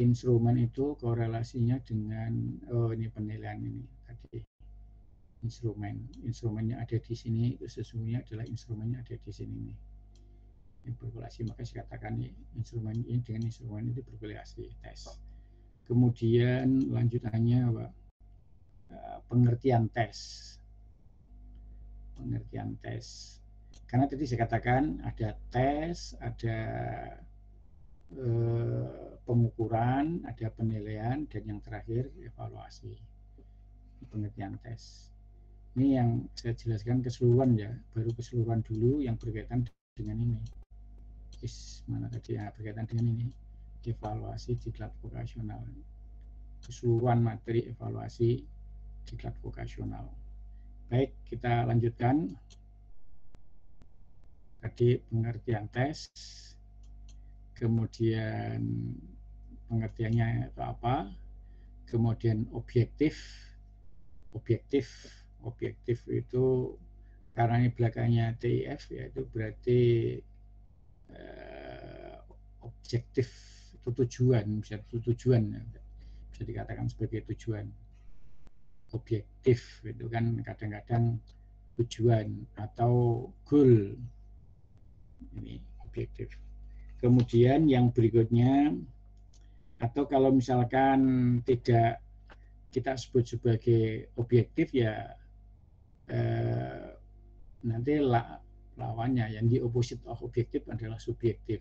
[SPEAKER 1] Instrumen itu korelasinya dengan ini penilaian ini tadi. Instrumennya ada di sini, itu sesungguhnya adalah instrumennya ada di sini nih. Ini berkorelasi, maka saya katakan nih, instrumen ini dengan instrumen itu berkorelasi, tes. Kemudian lanjutannya apa? Pengertian tes. Karena tadi saya katakan ada tes, ada pengukuran, ada penilaian, dan yang terakhir evaluasi. Pengertian tes. Ini yang saya jelaskan keseluruhan ya, baru keseluruhan dulu yang berkaitan dengan ini. Mana tadi ya, berkaitan dengan ini, evaluasi diklat vokasional. Keseluruhan materi evaluasi diklat vokasional. Baik, kita lanjutkan. Tadi pengertian tes, kemudian pengertiannya itu apa, kemudian objektif itu karena ini belakangnya TIF ya, itu berarti objektif itu tujuan, bisa dikatakan sebagai tujuan. Objektif itu kan kadang-kadang tujuan atau goal, ini objektif. Kemudian yang berikutnya, atau kalau misalkan tidak kita sebut sebagai objektif ya nanti lawannya yang di opposite of objektif adalah subjektif.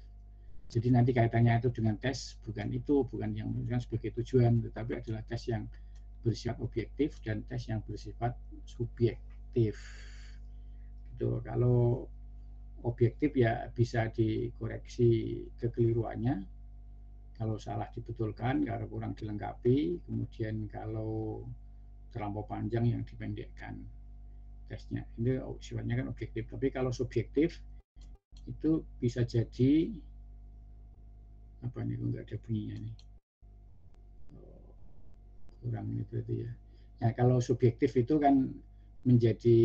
[SPEAKER 1] Jadi nanti kaitannya itu dengan tes, bukan yang sebagai tujuan, tetapi adalah tes yang bersifat objektif dan tes yang bersifat subjektif. Gitu. Kalau objektif ya bisa dikoreksi kekeliruannya. Kalau salah dibetulkan, kalau kurang dilengkapi, kemudian kalau terlampau panjang yang dipendekkan tesnya. Ini sifatnya kan objektif. Tapi kalau subjektif itu bisa jadi apa nih, kok nggak ada bunyinya nih, kurang ini berarti ya. Nah, kalau subjektif itu kan menjadi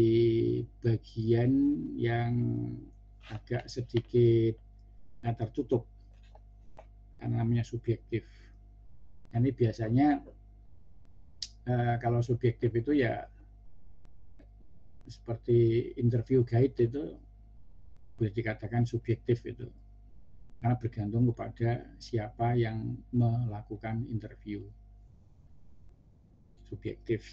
[SPEAKER 1] bagian yang agak sedikit tertutup karena namanya subjektif. Ini biasanya kalau subjektif itu ya seperti interview guide itu boleh dikatakan subjektif itu, karena bergantung kepada siapa yang melakukan interview. Subjektif.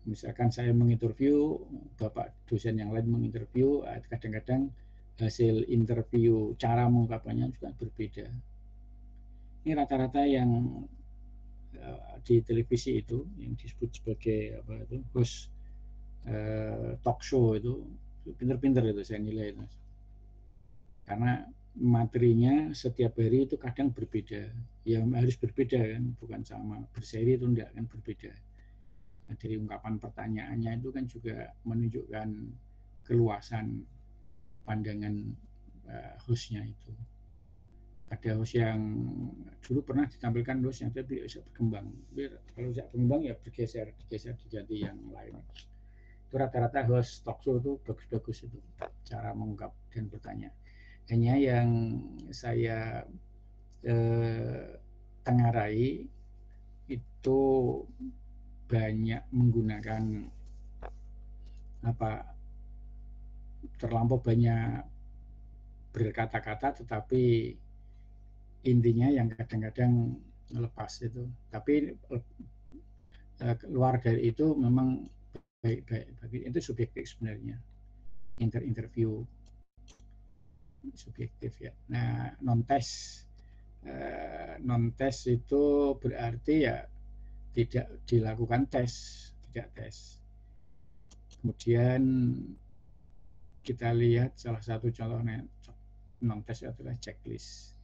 [SPEAKER 1] Misalkan saya menginterview, Bapak dosen yang lain menginterview, kadang-kadang hasil interview cara mengungkapkannya juga berbeda. Ini rata-rata yang di televisi itu yang disebut sebagai apa itu host talk show itu pinter-pinter itu saya nilai itu. Karena materinya setiap hari itu kadang berbeda, ya harus berbeda kan, bukan sama, berseri itu enggak kan, berbeda. Nah, dari ungkapan pertanyaannya itu kan juga menunjukkan keluasan pandangan hostnya itu. Ada host yang dulu pernah ditampilkan host yang tapi bisa berkembang. Kalau bisa berkembang ya bergeser diganti yang lain. Itu rata-rata host talk show itu bagus-bagus itu cara mengungkap dan bertanya. Hanya yang saya tengarai itu banyak menggunakan terlampau banyak berkata-kata, tetapi intinya yang kadang-kadang lepas itu. Tapi luar dari itu memang baik-baik. Itu subjektif sebenarnya. Interview subjektif ya. Nah, non-tes itu berarti ya tidak dilakukan tes, tidak tes. Kemudian kita lihat salah satu contoh non-tes adalah checklist.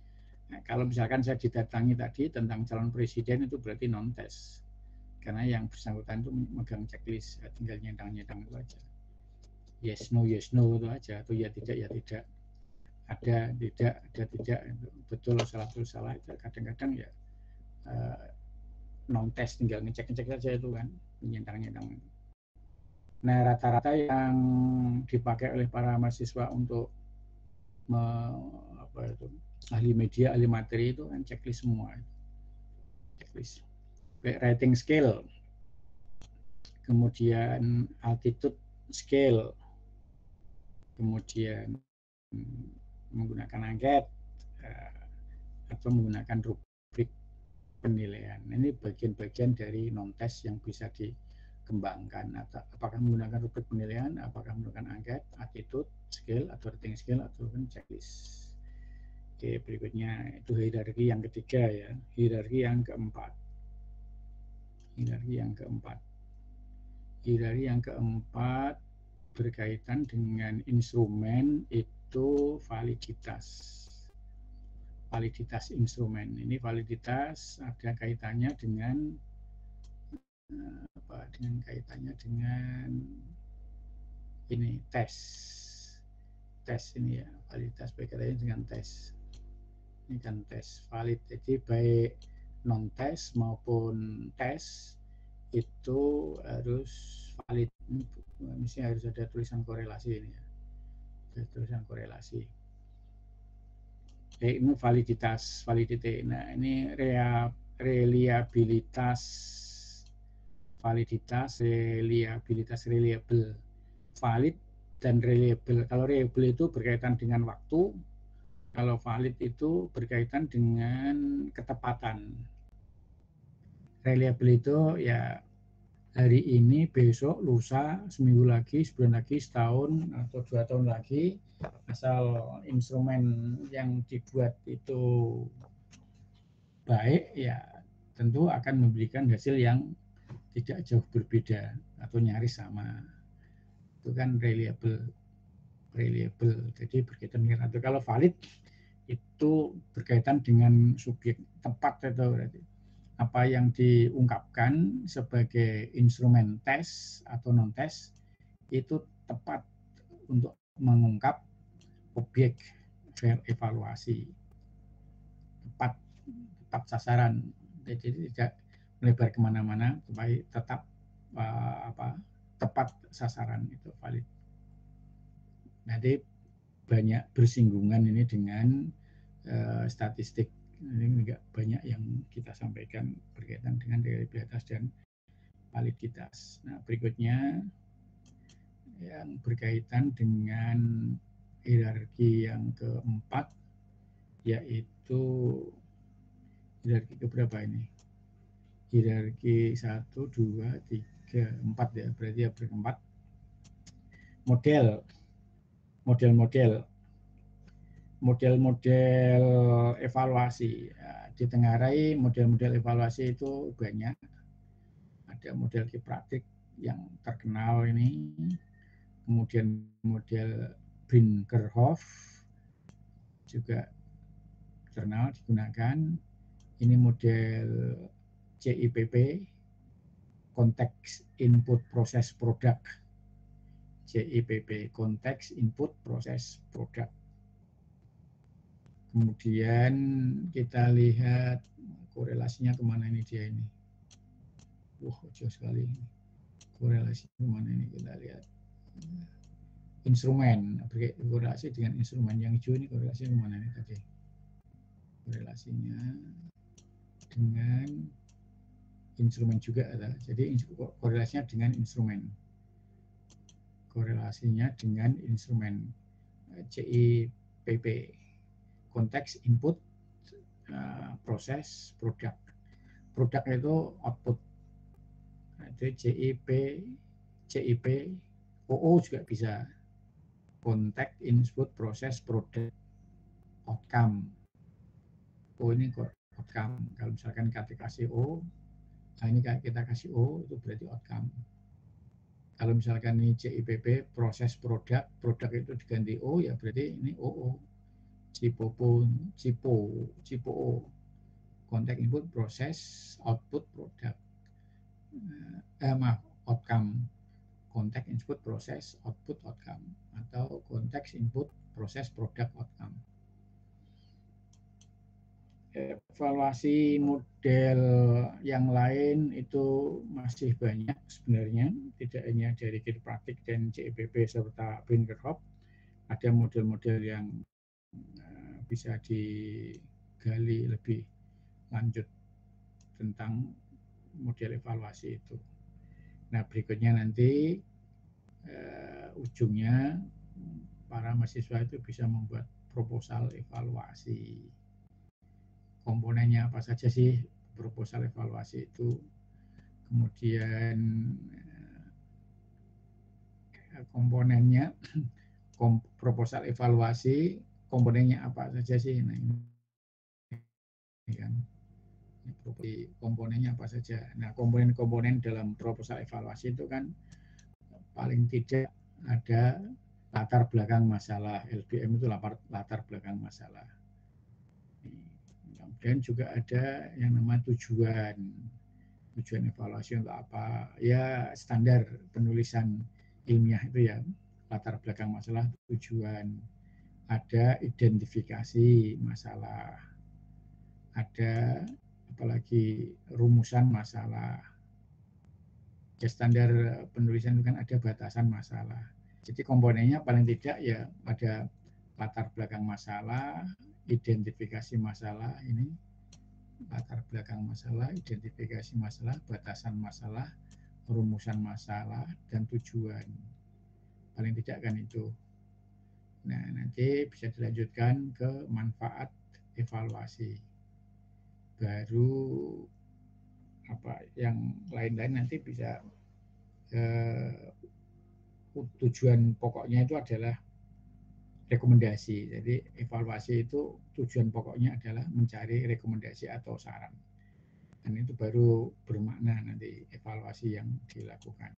[SPEAKER 1] Nah, kalau misalkan saya didatangi tadi tentang calon presiden itu berarti non-tes. Karena yang bersangkutan itu memegang checklist, tinggal nyendang-nyendang itu aja. Yes, no itu aja, atau ya tidak, ada, tidak, betul, salah, itu kadang-kadang ya non-tes, tinggal ngecek saja itu kan, nyendang-nyendang. Nah, rata-rata yang dipakai oleh para mahasiswa untuk ahli media, ahli materi itu kan checklist semua. Checklist. Writing skill, kemudian altitude scale, kemudian menggunakan angket atau menggunakan rubrik penilaian. Ini bagian-bagian dari non-tes yang bisa dikembangkan. Atau apakah menggunakan rubrik penilaian, apakah menggunakan angket, attitude scale, atau rating scale, atau checklist. Oke, berikutnya itu hierarki yang ketiga ya. Hierarki yang keempat. Hierarki yang keempat berkaitan dengan instrumen, itu validitas instrumen. Ini validitas ada kaitannya dengan ini tes ini ya, validitas berkaitannya dengan tes. Ini kan tes valid, jadi baik non tes maupun tes itu harus valid. Misalnya harus ada tulisan korelasi ini ya, tulisan korelasi. Ini validitas. Nah, ini reliabilitas, reliable, valid dan reliable. Kalau reliable itu berkaitan dengan waktu, kalau valid itu berkaitan dengan ketepatan. Reliable itu ya hari ini, besok, lusa, seminggu lagi, sebulan lagi, setahun, atau 2 tahun lagi, asal instrumen yang dibuat itu baik, ya tentu akan memberikan hasil yang tidak jauh berbeda atau nyaris sama. Itu kan reliable. Jadi berkaitan dengan itu. Kalau valid itu berkaitan dengan subjek tepat itu berarti apa yang diungkapkan sebagai instrumen tes atau non tes itu tepat untuk mengungkap objek evaluasi, tepat sasaran, jadi tidak melebar kemana-mana, tapi tetap tepat sasaran itu valid. Jadi banyak bersinggungan ini dengan statistik. Ini juga banyak yang kita sampaikan berkaitan dengan reliabilitas dan validitas. Nah, berikutnya yang berkaitan dengan hierarki yang keempat, yaitu hierarki keberapa ini? Hierarki 1, 2, 3, 4 ya, berarti ya berempat. Model-model evaluasi. Ya, ditengarai model-model evaluasi itu banyak. Ada model Kipratik yang terkenal ini, kemudian model Brinkerhoff juga terkenal digunakan. Ini model CIPP, Context Input Process Product. CIPP, Context Input Process Product. Kemudian kita lihat korelasinya kemana ini dia ini. Jauh sekali. Korelasi kemana ini kita lihat. Instrumen, korelasi dengan instrumen yang hijau ini korelasinya kemana ini tadi. Korelasinya dengan instrumen juga ada. Jadi korelasinya dengan instrumen. Korelasinya dengan instrumen CIPP. Konteks input proses produk. Produk itu output. Itu CIP, OO juga bisa. Konteks input proses produk outcome. O ini outcome. Kalau misalkan kita kasih O, nah ini kita kasih O, itu berarti outcome. Kalau misalkan ini CIPP proses produk itu diganti O, ya berarti ini OO. Cipo, konteks input proses output produk. Outcome. Konteks input proses output outcome, atau konteks input proses produk outcome. Evaluasi model yang lain itu masih banyak sebenarnya, tidak hanya dari Kipratik dan CIPP serta Brinkerhoff. Ada model-model yang bisa digali lebih lanjut tentang model evaluasi itu. Nah, berikutnya nanti ujungnya para mahasiswa itu bisa membuat proposal evaluasi. Komponennya apa saja sih proposal evaluasi itu? Kemudian komponennya, proposal evaluasi komponennya apa saja sih? Nah, ini kan komponennya apa saja. Nah, komponen-komponen dalam proposal evaluasi itu kan paling tidak ada latar belakang masalah. LBM itu latar belakang masalah. Kemudian juga ada yang namanya tujuan evaluasi untuk apa? Ya, standar penulisan ilmiah itu ya, latar belakang masalah, tujuan. Ada identifikasi masalah, ada apalagi rumusan masalah. Ya, standar penulisan itu kan ada batasan masalah. Jadi komponennya paling tidak ya ada latar belakang masalah, identifikasi masalah, ini latar belakang masalah, identifikasi masalah, batasan masalah, rumusan masalah, dan tujuan. Paling tidak kan itu. Nah, nanti bisa dilanjutkan ke manfaat evaluasi. Baru apa yang lain-lain nanti bisa tujuan pokoknya itu adalah rekomendasi. Jadi evaluasi itu tujuan pokoknya adalah mencari rekomendasi atau saran. Dan itu baru bermakna nanti evaluasi yang dilakukan.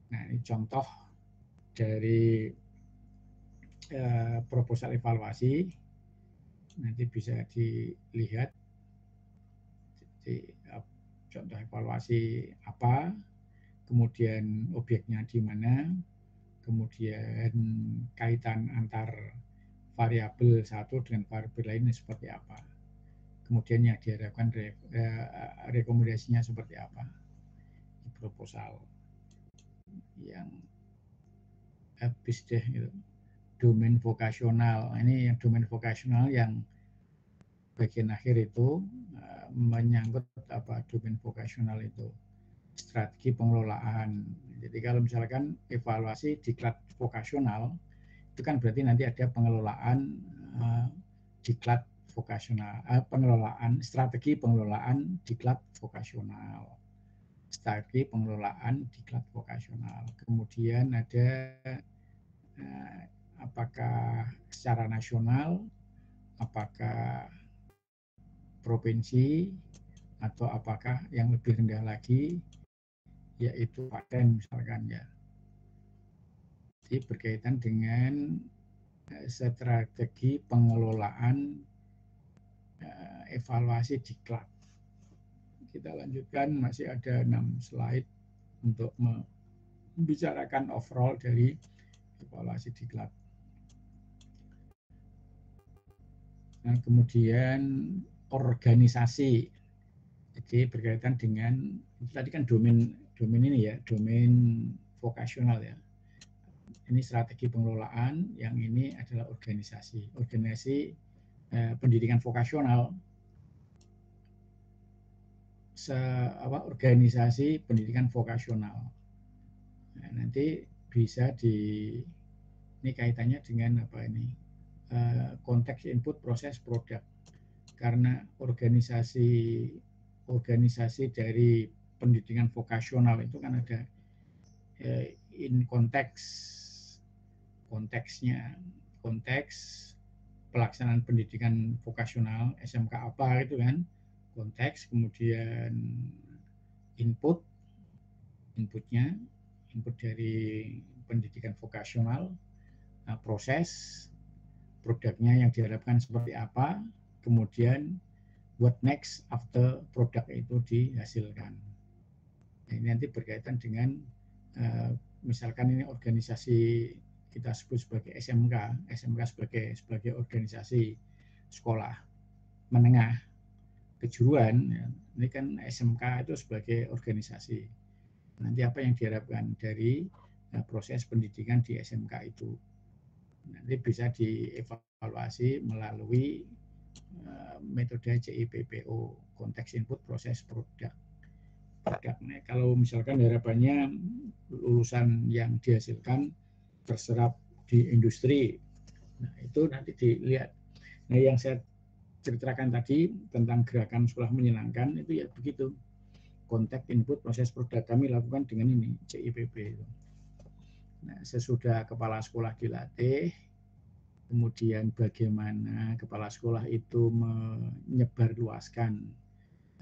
[SPEAKER 1] Nah, ini contoh dari proposal evaluasi, nanti bisa dilihat contoh evaluasi apa, kemudian objeknya di mana, kemudian kaitan antar variabel satu dengan variabel lainnya seperti apa, kemudian yang diharapkan rekomendasinya seperti apa di proposal. Yang habis deh gitu. Domain vokasional, ini yang domain vokasional yang bagian akhir itu menyangkut apa domain vokasional itu strategi pengelolaan. Jadi kalau misalkan evaluasi diklat vokasional itu kan berarti nanti ada pengelolaan diklat vokasional, pengelolaan strategi pengelolaan diklat vokasional, strategi pengelolaan diklat vokasional. Kemudian ada apakah secara nasional, apakah provinsi, atau apakah yang lebih rendah lagi yaitu paten misalkan ya. Jadi berkaitan dengan strategi pengelolaan evaluasi diklat. Kita lanjutkan, masih ada 6 slide untuk membicarakan overall dari evaluasi diklat. Nah, kemudian organisasi, jadi berkaitan dengan tadi kan domain ini ya, domain vokasional ya. Ini strategi pengelolaan, yang ini adalah organisasi pendidikan vokasional, organisasi pendidikan vokasional. Nah, nanti bisa ini kaitannya dengan apa ini? Konteks input proses produk, karena organisasi dari pendidikan vokasional itu kan ada konteks pelaksanaan pendidikan vokasional SMK apa itu kan, konteks, kemudian input dari pendidikan vokasional, proses produknya yang diharapkan seperti apa, kemudian what next after produk itu dihasilkan. Nah, ini nanti berkaitan dengan misalkan ini organisasi kita sebut sebagai SMK sebagai organisasi sekolah menengah kejuruan, ya. Ini kan SMK itu sebagai organisasi. Nanti apa yang diharapkan dari proses pendidikan di SMK itu? Nanti bisa dievaluasi melalui metode CIPPO, konteks input proses produk. Nah, kalau misalkan harapannya lulusan yang dihasilkan terserap di industri, nah itu nanti dilihat. Nah, yang saya ceritakan tadi tentang gerakan sekolah menyenangkan itu ya begitu, konteks input proses produk kami lakukan dengan ini CIPP itu. Nah, sesudah kepala sekolah dilatih, kemudian bagaimana kepala sekolah itu menyebarluaskan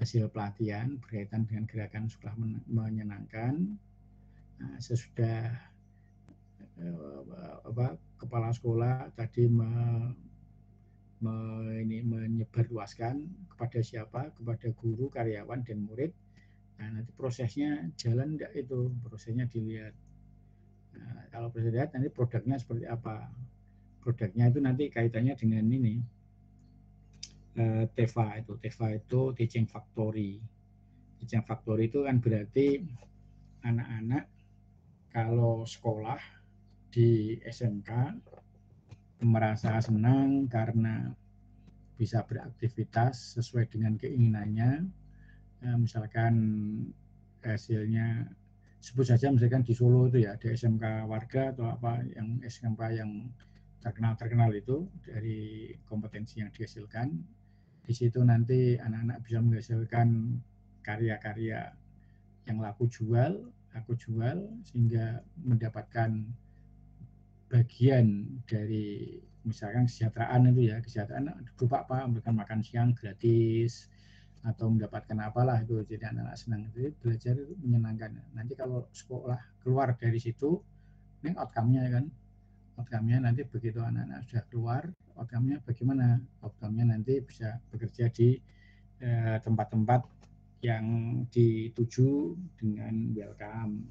[SPEAKER 1] hasil pelatihan berkaitan dengan gerakan sekolah menyenangkan. Nah, sesudah kepala sekolah tadi menyebarluaskan kepada siapa, kepada guru, karyawan, dan murid. Nah, nanti prosesnya jalan enggak itu, prosesnya dilihat. Nah, kalau prosesnya dilihat, nanti produknya seperti apa. Produknya itu nanti kaitannya dengan ini, TEFA itu Teaching Factory. Teaching Factory itu kan berarti anak-anak kalau sekolah di SMK merasa senang karena bisa beraktivitas sesuai dengan keinginannya. Misalkan hasilnya, sebut saja misalkan di Solo itu ya ada SMK warga atau apa, yang SMK yang terkenal itu dari kompetensi yang dihasilkan. Di situ nanti anak-anak bisa menghasilkan karya-karya yang laku jual sehingga mendapatkan bagian dari misalkan kesejahteraan itu ya, kesejahteraan berupa apa, memberikan makan siang gratis atau mendapatkan apalah itu, jadi anak-anak senang. Jadi belajar itu menyenangkan. Nanti kalau sekolah keluar dari situ, ini outcome-nya kan, outcome-nya nanti begitu anak-anak sudah keluar, outcome-nya bagaimana? Outcome-nya nanti bisa bekerja di tempat-tempat yang dituju dengan welcome.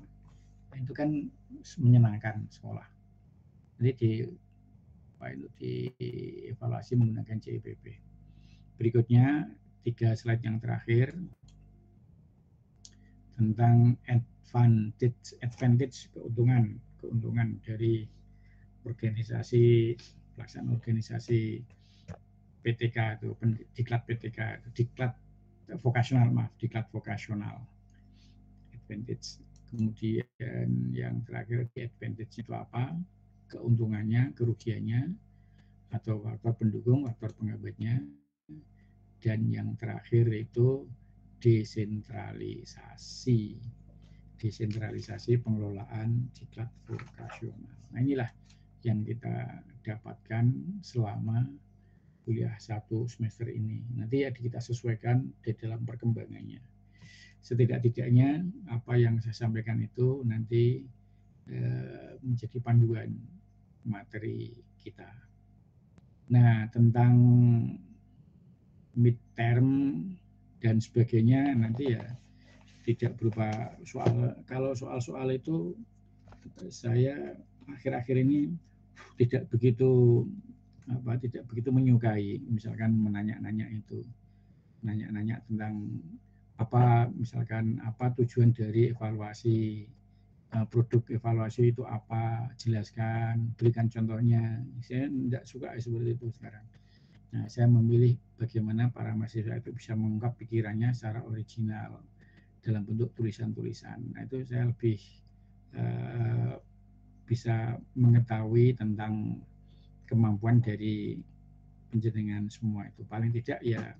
[SPEAKER 1] Nah, itu kan menyenangkan sekolah. Jadi dievaluasi menggunakan CIPP. Berikutnya 3 slide yang terakhir tentang advantage keuntungan dari organisasi pelaksanaan organisasi PTK itu diklat PTK itu diklat vokasional advantage. Kemudian yang terakhir advantage itu apa, keuntungannya, kerugiannya, atau faktor pendukung, faktor penghambatnya, dan yang terakhir itu desentralisasi pengelolaan diklat vokasional. Nah, inilah yang kita dapatkan selama kuliah 1 semester ini. Nanti ya kita sesuaikan di dalam perkembangannya. Setidak-tidaknya apa yang saya sampaikan itu nanti menjadi panduan materi kita. Nah, tentang midterm dan sebagainya nanti ya tidak berupa soal. Kalau soal-soal itu saya akhir-akhir ini tidak begitu menyukai, misalkan menanya-nanya tentang apa, misalkan apa tujuan dari evaluasi, produk evaluasi itu apa, jelaskan, berikan contohnya. Saya tidak suka seperti itu sekarang. Nah, saya memilih bagaimana para mahasiswa itu bisa mengungkap pikirannya secara original dalam bentuk tulisan-tulisan. Nah, itu saya lebih bisa mengetahui tentang kemampuan dari penjenengan semua itu. Paling tidak ya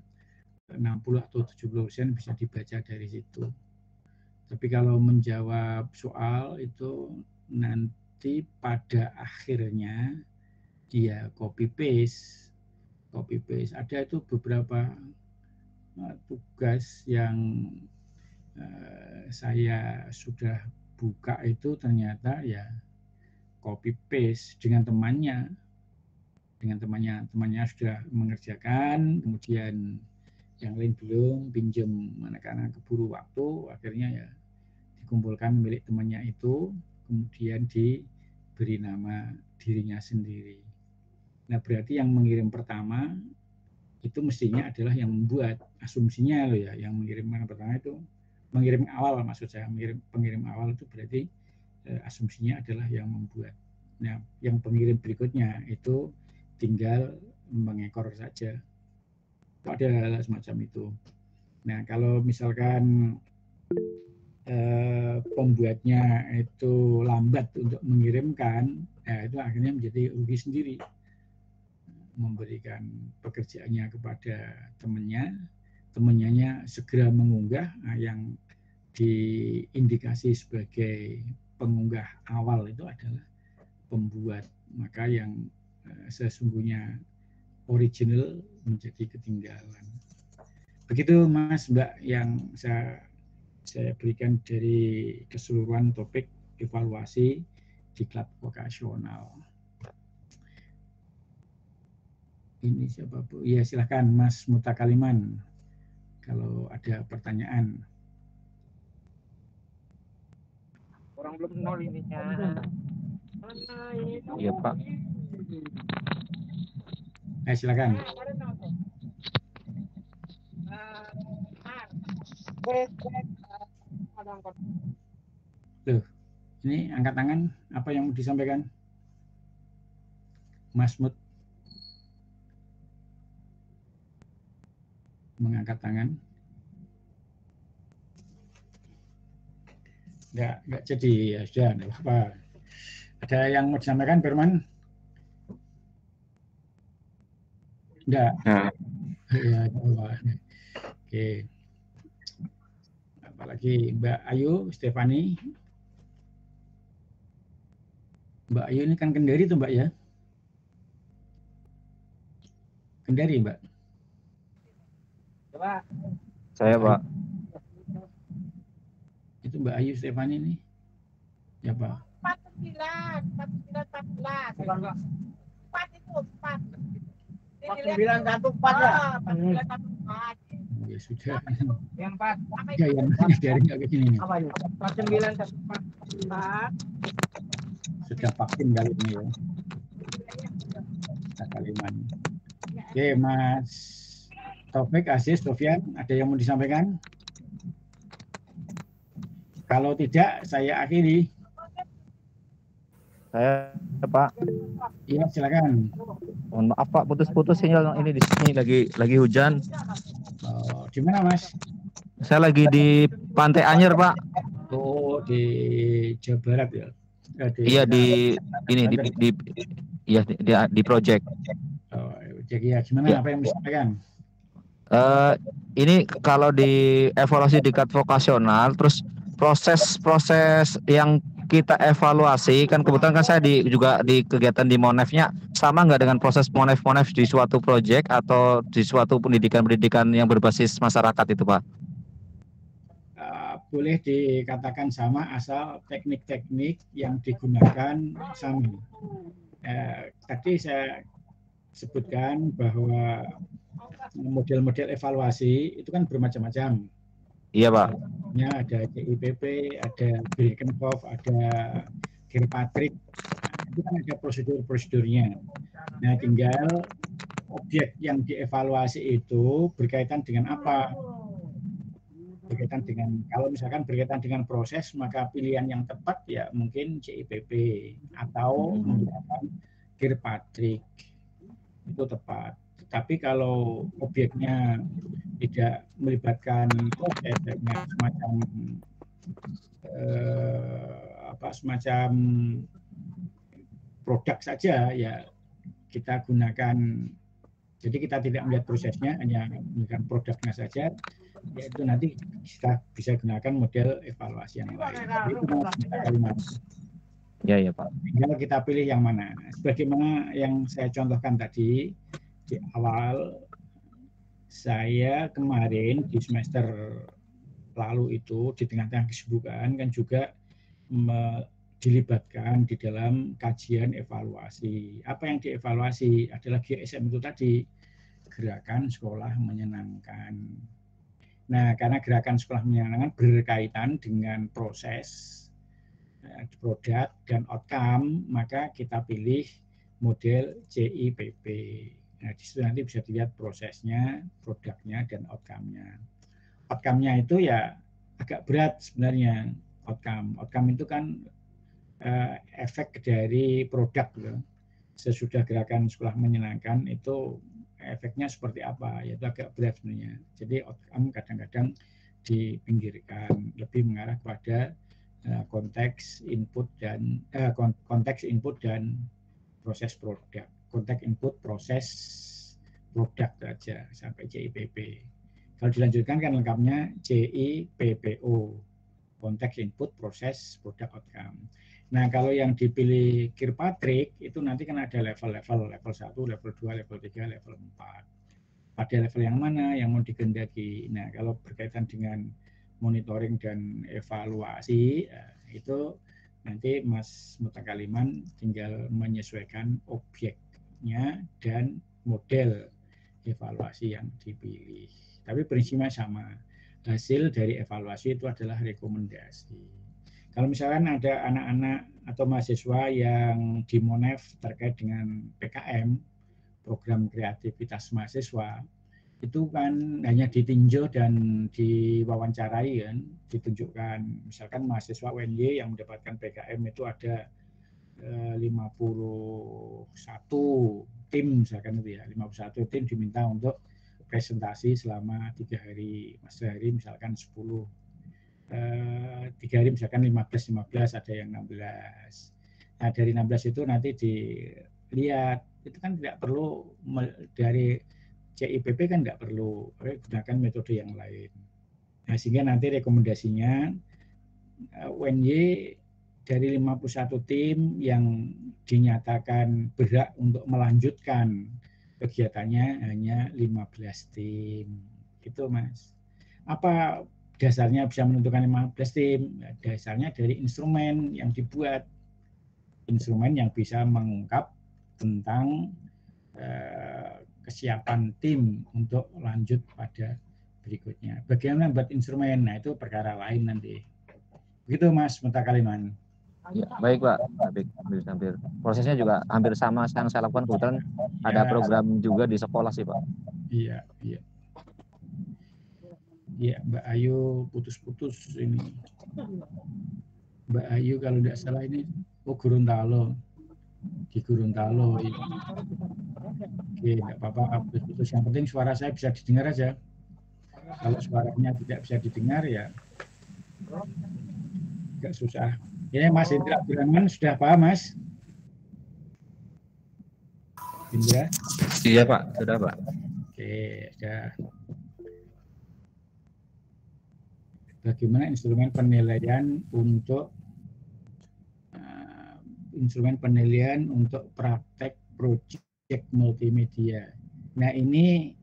[SPEAKER 1] 60 atau 70% bisa dibaca dari situ. Tapi kalau menjawab soal itu nanti pada akhirnya dia copy paste. Ada itu beberapa tugas yang saya sudah buka itu ternyata ya copy paste dengan temannya sudah mengerjakan, kemudian yang lain belum, pinjam anak-anak keburu waktu, akhirnya ya dikumpulkan milik temannya itu, kemudian diberi nama dirinya sendiri. Nah, berarti yang mengirim pertama itu mestinya adalah yang membuat, asumsinya loh ya, yang mengirim yang pertama itu mengirim awal, maksud saya pengirim awal itu berarti asumsinya adalah yang membuat. Nah, yang pengirim berikutnya itu tinggal mengekor saja. Ada hal semacam itu. Nah, kalau misalkan pembuatnya itu lambat untuk mengirimkan, ya itu akhirnya menjadi rugi sendiri. Memberikan pekerjaannya kepada temannya segera mengunggah, yang diindikasi sebagai pengunggah awal itu adalah pembuat. Maka yang sesungguhnya original menjadi ketinggalan. Begitu Mas Mbak yang saya berikan dari keseluruhan topik evaluasi diklat vokasional. Ini siapa Bu? Ya, silahkan Mas Mutakaliman kalau ada pertanyaan.
[SPEAKER 2] Orang belum nol ini ya.
[SPEAKER 6] Iya Pak.
[SPEAKER 1] Silakan. Loh, ini angkat tangan, apa yang mau disampaikan? Mas Mut mengangkat tangan. Enggak jadi, ya sudah, enggak apa-apa. Ada yang mau disampaikan, Berman? Enggak.
[SPEAKER 6] Nah.
[SPEAKER 1] Ya, oke. Apalagi Mbak Ayu, Stefani. Mbak Ayu ini kan Kendari tuh Mbak ya? Kendari Mbak?
[SPEAKER 6] Saya Pak.
[SPEAKER 1] Itu Mbak Ayu Stefani nih. Ya Pak.
[SPEAKER 7] 49.
[SPEAKER 1] Ya sudah.
[SPEAKER 2] Yang 4.
[SPEAKER 1] Ya yang dari nggak ke sini.
[SPEAKER 2] Apa ini? 4914.
[SPEAKER 1] Sudah vaksin kali ini ya. Kaliman. Oke, Mas Taufik, Aziz, Sofyan, ada yang mau disampaikan? Kalau tidak, saya akhiri.
[SPEAKER 6] Saya Pak.
[SPEAKER 1] Iya, silakan.
[SPEAKER 6] Mohon maaf Pak, putus-putus sinyal ini di sini lagi hujan.
[SPEAKER 1] Oh, di mana, Mas?
[SPEAKER 6] Saya lagi di Pantai Anyer Pak.
[SPEAKER 1] Oh, di Jawa Barat ya.
[SPEAKER 6] Iya di ini di project.
[SPEAKER 1] Oh, jadi ya gimana?
[SPEAKER 6] Ya.
[SPEAKER 1] Apa yang disampaikan?
[SPEAKER 6] Ini kalau di evaluasi tingkat vokasional, terus proses yang kita evaluasi kan kebetulan kan saya juga di kegiatan di Monefnya sama nggak dengan proses Monef di suatu project atau di suatu pendidikan yang berbasis masyarakat itu Pak?
[SPEAKER 1] Boleh dikatakan sama asal teknik-teknik yang digunakan sama. Tadi saya sebutkan bahwa model-model evaluasi itu kan bermacam-macam.
[SPEAKER 6] Iya Pak.
[SPEAKER 1] Ya, ada CIPP, ada Birkenhoff, ada Kirkpatrick. Itu kan ada prosedur-prosedurnya. Nah, tinggal objek yang dievaluasi itu berkaitan dengan apa? Berkaitan dengan, kalau misalkan berkaitan dengan proses, maka pilihan yang tepat ya mungkin CIPP atau menggunakan Kirkpatrick. Itu tepat. Tapi kalau objeknya tidak melibatkan proses, semacam produk saja, ya kita gunakan. Jadi kita tidak melihat prosesnya, hanya menggunakan produknya saja. Yaitu nanti kita bisa gunakan model evaluasi yang lain. Itu kalimat.
[SPEAKER 6] Ya Pak.
[SPEAKER 1] Tinggal kita pilih yang mana. Sebagaimana yang saya contohkan tadi di awal, saya kemarin di semester lalu itu di tengah-tengah kesibukan kan juga dilibatkan di dalam kajian evaluasi. Apa yang dievaluasi adalah GSM itu tadi, gerakan sekolah menyenangkan. Nah, karena gerakan sekolah menyenangkan berkaitan dengan proses, produk dan outcome, maka kita pilih model CIPP. Nah, di situ nanti bisa dilihat prosesnya, produknya, dan outcome-nya. Outcome-nya itu ya agak berat sebenarnya. Outcome itu kan efek dari produk. Loh. Sesudah gerakan sekolah menyenangkan itu efeknya seperti apa, yaitu agak berat sebenarnya. Jadi outcome kadang-kadang dipinggirkan, lebih mengarah kepada konteks input dan proses produk. Konteks input proses produk saja sampai CIPP. Kalau dilanjutkan kan lengkapnya CIPPO, konteks input proses produk outcome. Nah, kalau yang dipilih Kirkpatrick itu nanti kan ada level 1, level 2, level 3, level 4. Pada level yang mana yang mau dikehendaki. Nah, kalau berkaitan dengan monitoring dan evaluasi itu nanti Mas Mutakaliman tinggal menyesuaikan objeknya dan model evaluasi yang dipilih. Tapi prinsipnya sama. Hasil dari evaluasi itu adalah rekomendasi. Kalau misalkan ada anak-anak atau mahasiswa yang di Monef terkait dengan PKM, program kreativitas mahasiswa, itu kan hanya ditinjau dan diwawancarai kan, ditunjukkan. Misalkan mahasiswa UNY yang mendapatkan PKM itu ada 51 tim misalkan itu ya, 51 tim diminta untuk presentasi selama 3 hari, sehari misalkan 10, 3 hari misalkan 15, ada yang 16. Nah dari 16 itu nanti dilihat, itu kan tidak perlu dari CIPP kan nggak perlu, gunakan metode yang lain. Nah, sehingga nanti rekomendasinya UNY dari 51 tim yang dinyatakan berhak untuk melanjutkan kegiatannya hanya 15 tim. Gitu, Mas. Apa dasarnya bisa menentukan 15 tim? Dasarnya dari instrumen yang dibuat. instrumen yang bisa mengungkap tentang kesiapan tim untuk lanjut pada berikutnya. Bagaimana buat instrumen? Nah, itu perkara lain nanti. Begitu Mas Mutakaliman.
[SPEAKER 6] Ya, baik Pak. Hampir prosesnya juga hampir sama yang saya lakukan, kebetulan ada program juga di sekolah sih Pak.
[SPEAKER 1] Iya. Iya, Mbak Ayu putus-putus ini. Mbak Ayu kalau tidak salah ini Gorontalo. Di Gorontalo. Iya. Oke, tidak apa-apa, putus-putus. Yang penting suara saya bisa didengar aja. Kalau suaranya tidak bisa didengar ya agak susah. Ini Mas Indra Abdurrahman sudah paham Mas? Indra?
[SPEAKER 6] Iya Pak, sudah Pak.
[SPEAKER 1] Oke, sudah. Bagaimana instrumen penilaian untuk praktek proyek multimedia. Nah, ini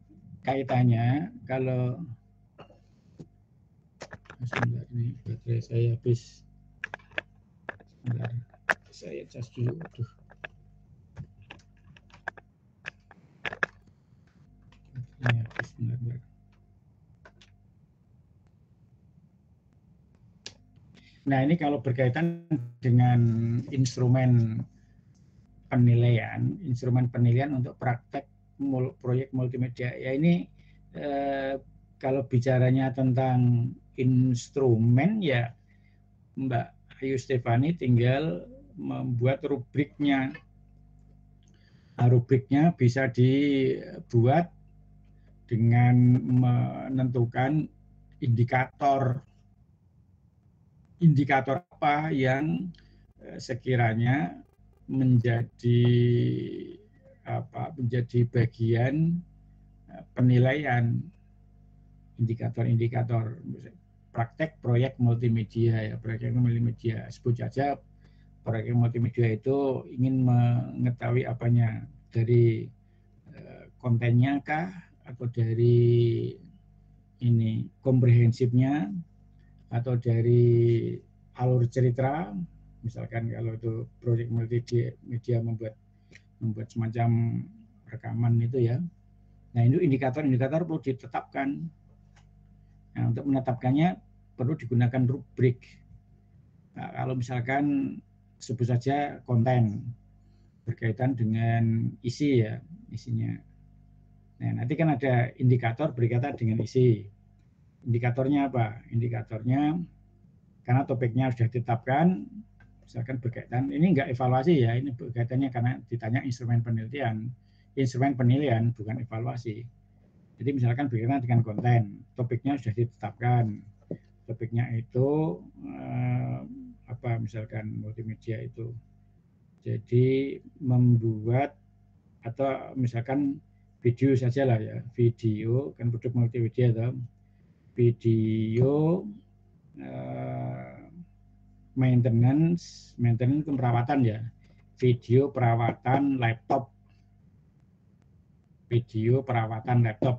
[SPEAKER 1] kaitannya kalau sebentar, ini baterai saya habis. Sebentar, saya cas dulu. Aduh. Ini habis, sebentar. Nah, ini kalau berkaitan dengan instrumen penilaian untuk praktek proyek multimedia. Ya ini kalau bicaranya tentang instrumen ya Mbak Ayu Stefani tinggal membuat rubriknya. Nah, rubriknya bisa dibuat dengan menentukan indikator apa yang sekiranya menjadi bagian penilaian, indikator praktek proyek multimedia ya, proyek multimedia. Sebut saja proyek multimedia itu ingin mengetahui apanya, dari kontennya kah, atau dari ini komprehensifnya, atau dari alur cerita. Misalkan kalau itu proyek multimedia membuat semacam rekaman itu ya. Nah, itu indikator perlu ditetapkan. Nah, untuk menetapkannya perlu digunakan rubrik. Nah, kalau misalkan sebut saja konten berkaitan dengan isi ya, isinya. Nah, nanti kan ada indikator berkaitan dengan isi. Indikatornya apa? Indikatornya karena topiknya sudah ditetapkan, misalkan berkaitan, ini enggak evaluasi ya, ini berkaitannya karena ditanya instrumen penilaian bukan evaluasi. Jadi misalkan berkaitan dengan konten, topiknya sudah ditetapkan, topiknya itu misalkan multimedia itu. Jadi membuat atau misalkan video saja lah ya, video kan produk multimedia atau video maintenance perawatan ya, video perawatan laptop,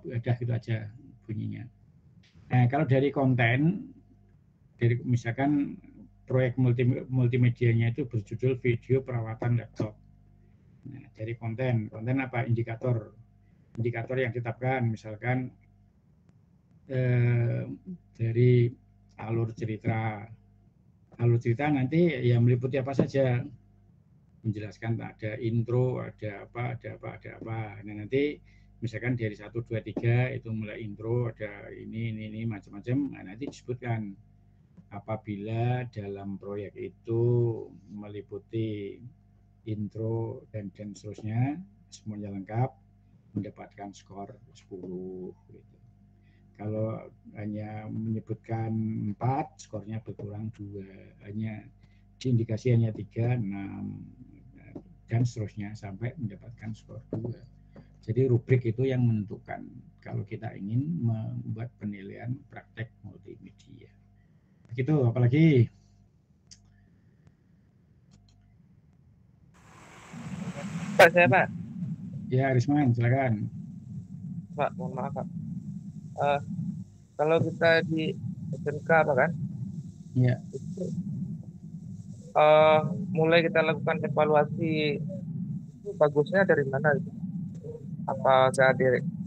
[SPEAKER 1] udah gitu aja bunyinya. Nah, kalau dari konten, dari misalkan proyek multimedianya itu berjudul video perawatan laptop. Nah, dari konten apa? Indikator yang ditetapkan, misalkan dari alur cerita nanti ya meliputi apa saja, menjelaskan ada intro, ada apa. Nah, nanti misalkan dari 1, 2, 3 itu mulai intro, ada ini macam-macam. Nah, nanti disebutkan apabila dalam proyek itu meliputi intro dan seterusnya, semuanya lengkap, mendapatkan skor 10 gitu. Kalau hanya menyebutkan 4, skornya berkurang 2, hanya diindikasi hanya 3, 6 dan seterusnya sampai mendapatkan skor 2. Jadi rubrik itu yang menentukan kalau kita ingin membuat penilaian praktek multimedia. Begitu, apalagi
[SPEAKER 2] Pak, saya Pak.
[SPEAKER 1] Ya, Risman, silakan.
[SPEAKER 2] Pak, mohon maaf Pak. Kalau kita di SMK apa kan?
[SPEAKER 1] Iya.
[SPEAKER 7] mulai kita lakukan evaluasi itu bagusnya dari mana gitu? Apakah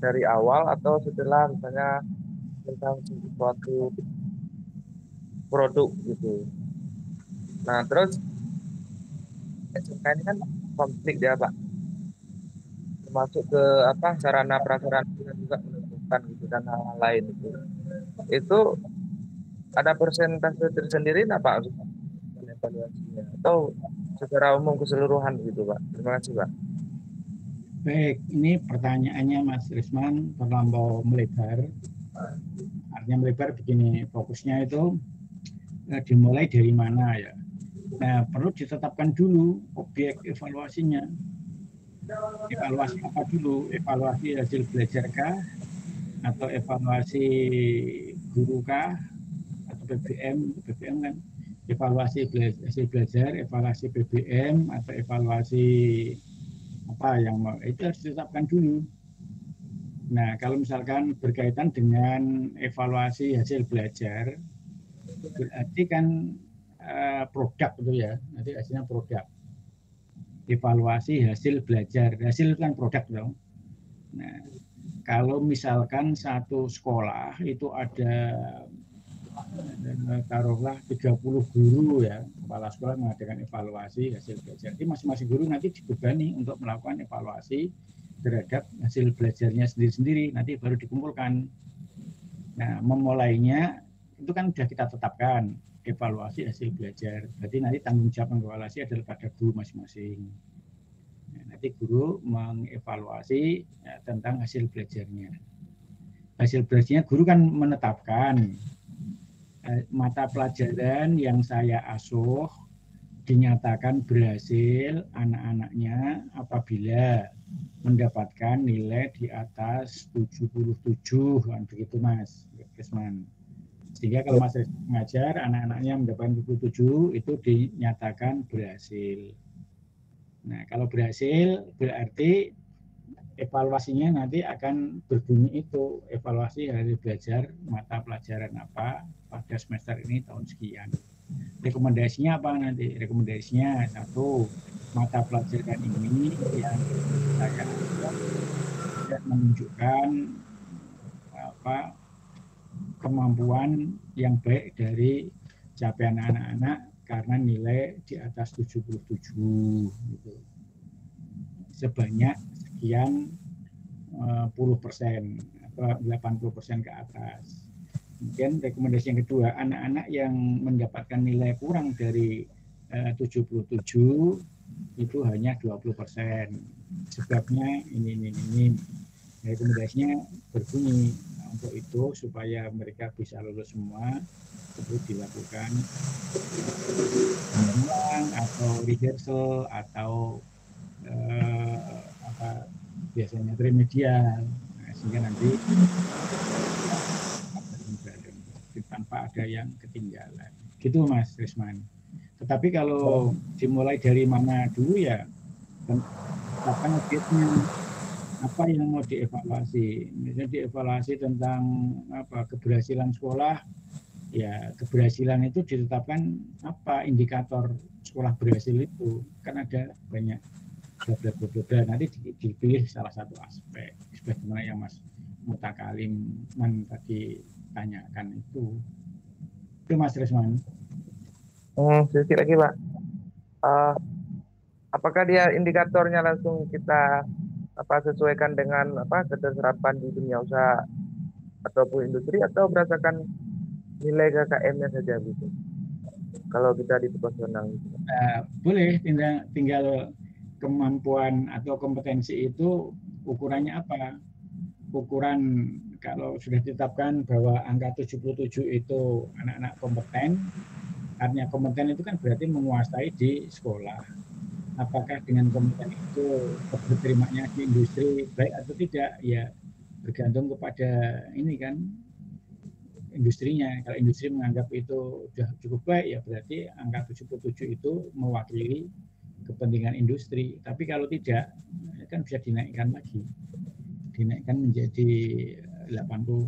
[SPEAKER 7] dari awal atau setelah misalnya tentang suatu produk gitu. Nah terus SMK ini kan konflik ya Pak, termasuk ke sarana prasarana juga menentukan gitu dan hal lain itu. Itu ada persentase tersendiri nggak Pak untuk evaluasinya atau secara umum keseluruhan gitu Pak? Terima kasih Pak.
[SPEAKER 1] Baik, ini pertanyaannya Mas Risman terlampau melebar. Artinya melebar begini, fokusnya itu dimulai dari mana ya. Nah, perlu ditetapkan dulu objek evaluasinya. Evaluasi apa dulu? Evaluasi hasil belajar kah? Atau evaluasi guru kah? Atau PBM? PBM kan evaluasi hasil belajar, evaluasi PBM, atau evaluasi apa yang mau, itu harus ditetapkan dulu. Nah, kalau misalkan berkaitan dengan evaluasi hasil belajar, berarti kan produk itu ya, nanti hasilnya produk. Evaluasi hasil belajar, hasil kan produk dong. Nah, kalau misalkan satu sekolah itu ada taruhlah 30 guru ya, kepala sekolah mengadakan evaluasi hasil belajar. Jadi masing-masing guru nanti dibebani untuk melakukan evaluasi terhadap hasil belajarnya sendiri-sendiri, nanti baru dikumpulkan. Nah, memulainya itu kan sudah kita tetapkan evaluasi hasil belajar. Berarti nanti tanggung jawab evaluasi adalah pada guru masing-masing. Nah, nanti guru mengevaluasi ya, tentang hasil belajarnya. Hasil belajarnya guru kan menetapkan mata pelajaran yang saya asuh dinyatakan berhasil anak-anaknya apabila mendapatkan nilai di atas 77, begitu Mas Risman. Sehingga kalau Mas Risman mengajar anak-anaknya mendapatkan 77 itu dinyatakan berhasil. Nah, kalau berhasil berarti evaluasinya nanti akan berbunyi itu, evaluasi hasil belajar mata pelajaran apa pada semester ini tahun sekian. Rekomendasinya apa nanti? Rekomendasinya satu, mata pelajaran ini yang saya tidak menunjukkan kemampuan yang baik dari capaian anak-anak karena nilai di atas 77 gitu. Sebanyak sekian 10% atau 80% ke atas. Kemudian rekomendasi yang kedua, anak-anak yang mendapatkan nilai kurang dari 77 itu hanya 20%. Sebabnya ini. Rekomendasinya berbunyi. Nah, untuk itu supaya mereka bisa lulus semua, perlu dilakukan ulang atau rehearsal atau biasanya remedial, nah, sehingga nanti tanpa ada yang ketinggalan. Gitu Mas Risman. Tetapi kalau dimulai dari mana dulu ya, apa objeknya, apa yang mau dievaluasi. Misalnya dievaluasi tentang keberhasilan sekolah, ya keberhasilan itu ditetapkan apa indikator sekolah berhasil itu, kan ada banyak bla nanti dipilih salah satu aspek sebagaimana yang Mas Mutakalim tadi tanyakan itu Mas Risman.
[SPEAKER 7] Sedikit lagi Pak, apakah dia indikatornya langsung kita sesuaikan dengan keterserapan di dunia usaha ataupun industri atau berdasarkan nilai KKM-nya saja gitu kalau kita di proporsional gitu?
[SPEAKER 1] Boleh, tinggal kemampuan atau kompetensi itu ukurannya apa? Ukuran kalau sudah ditetapkan bahwa angka 77 itu anak-anak kompeten, artinya kompeten itu kan berarti menguasai di sekolah. Apakah dengan kompeten itu diterimanya di industri baik atau tidak? Ya bergantung kepada ini kan industrinya. Kalau industri menganggap itu sudah cukup baik, ya berarti angka 77 itu mewakili kepentingan industri. Tapi kalau tidak, kan bisa dinaikkan lagi. Dinaikkan menjadi 80,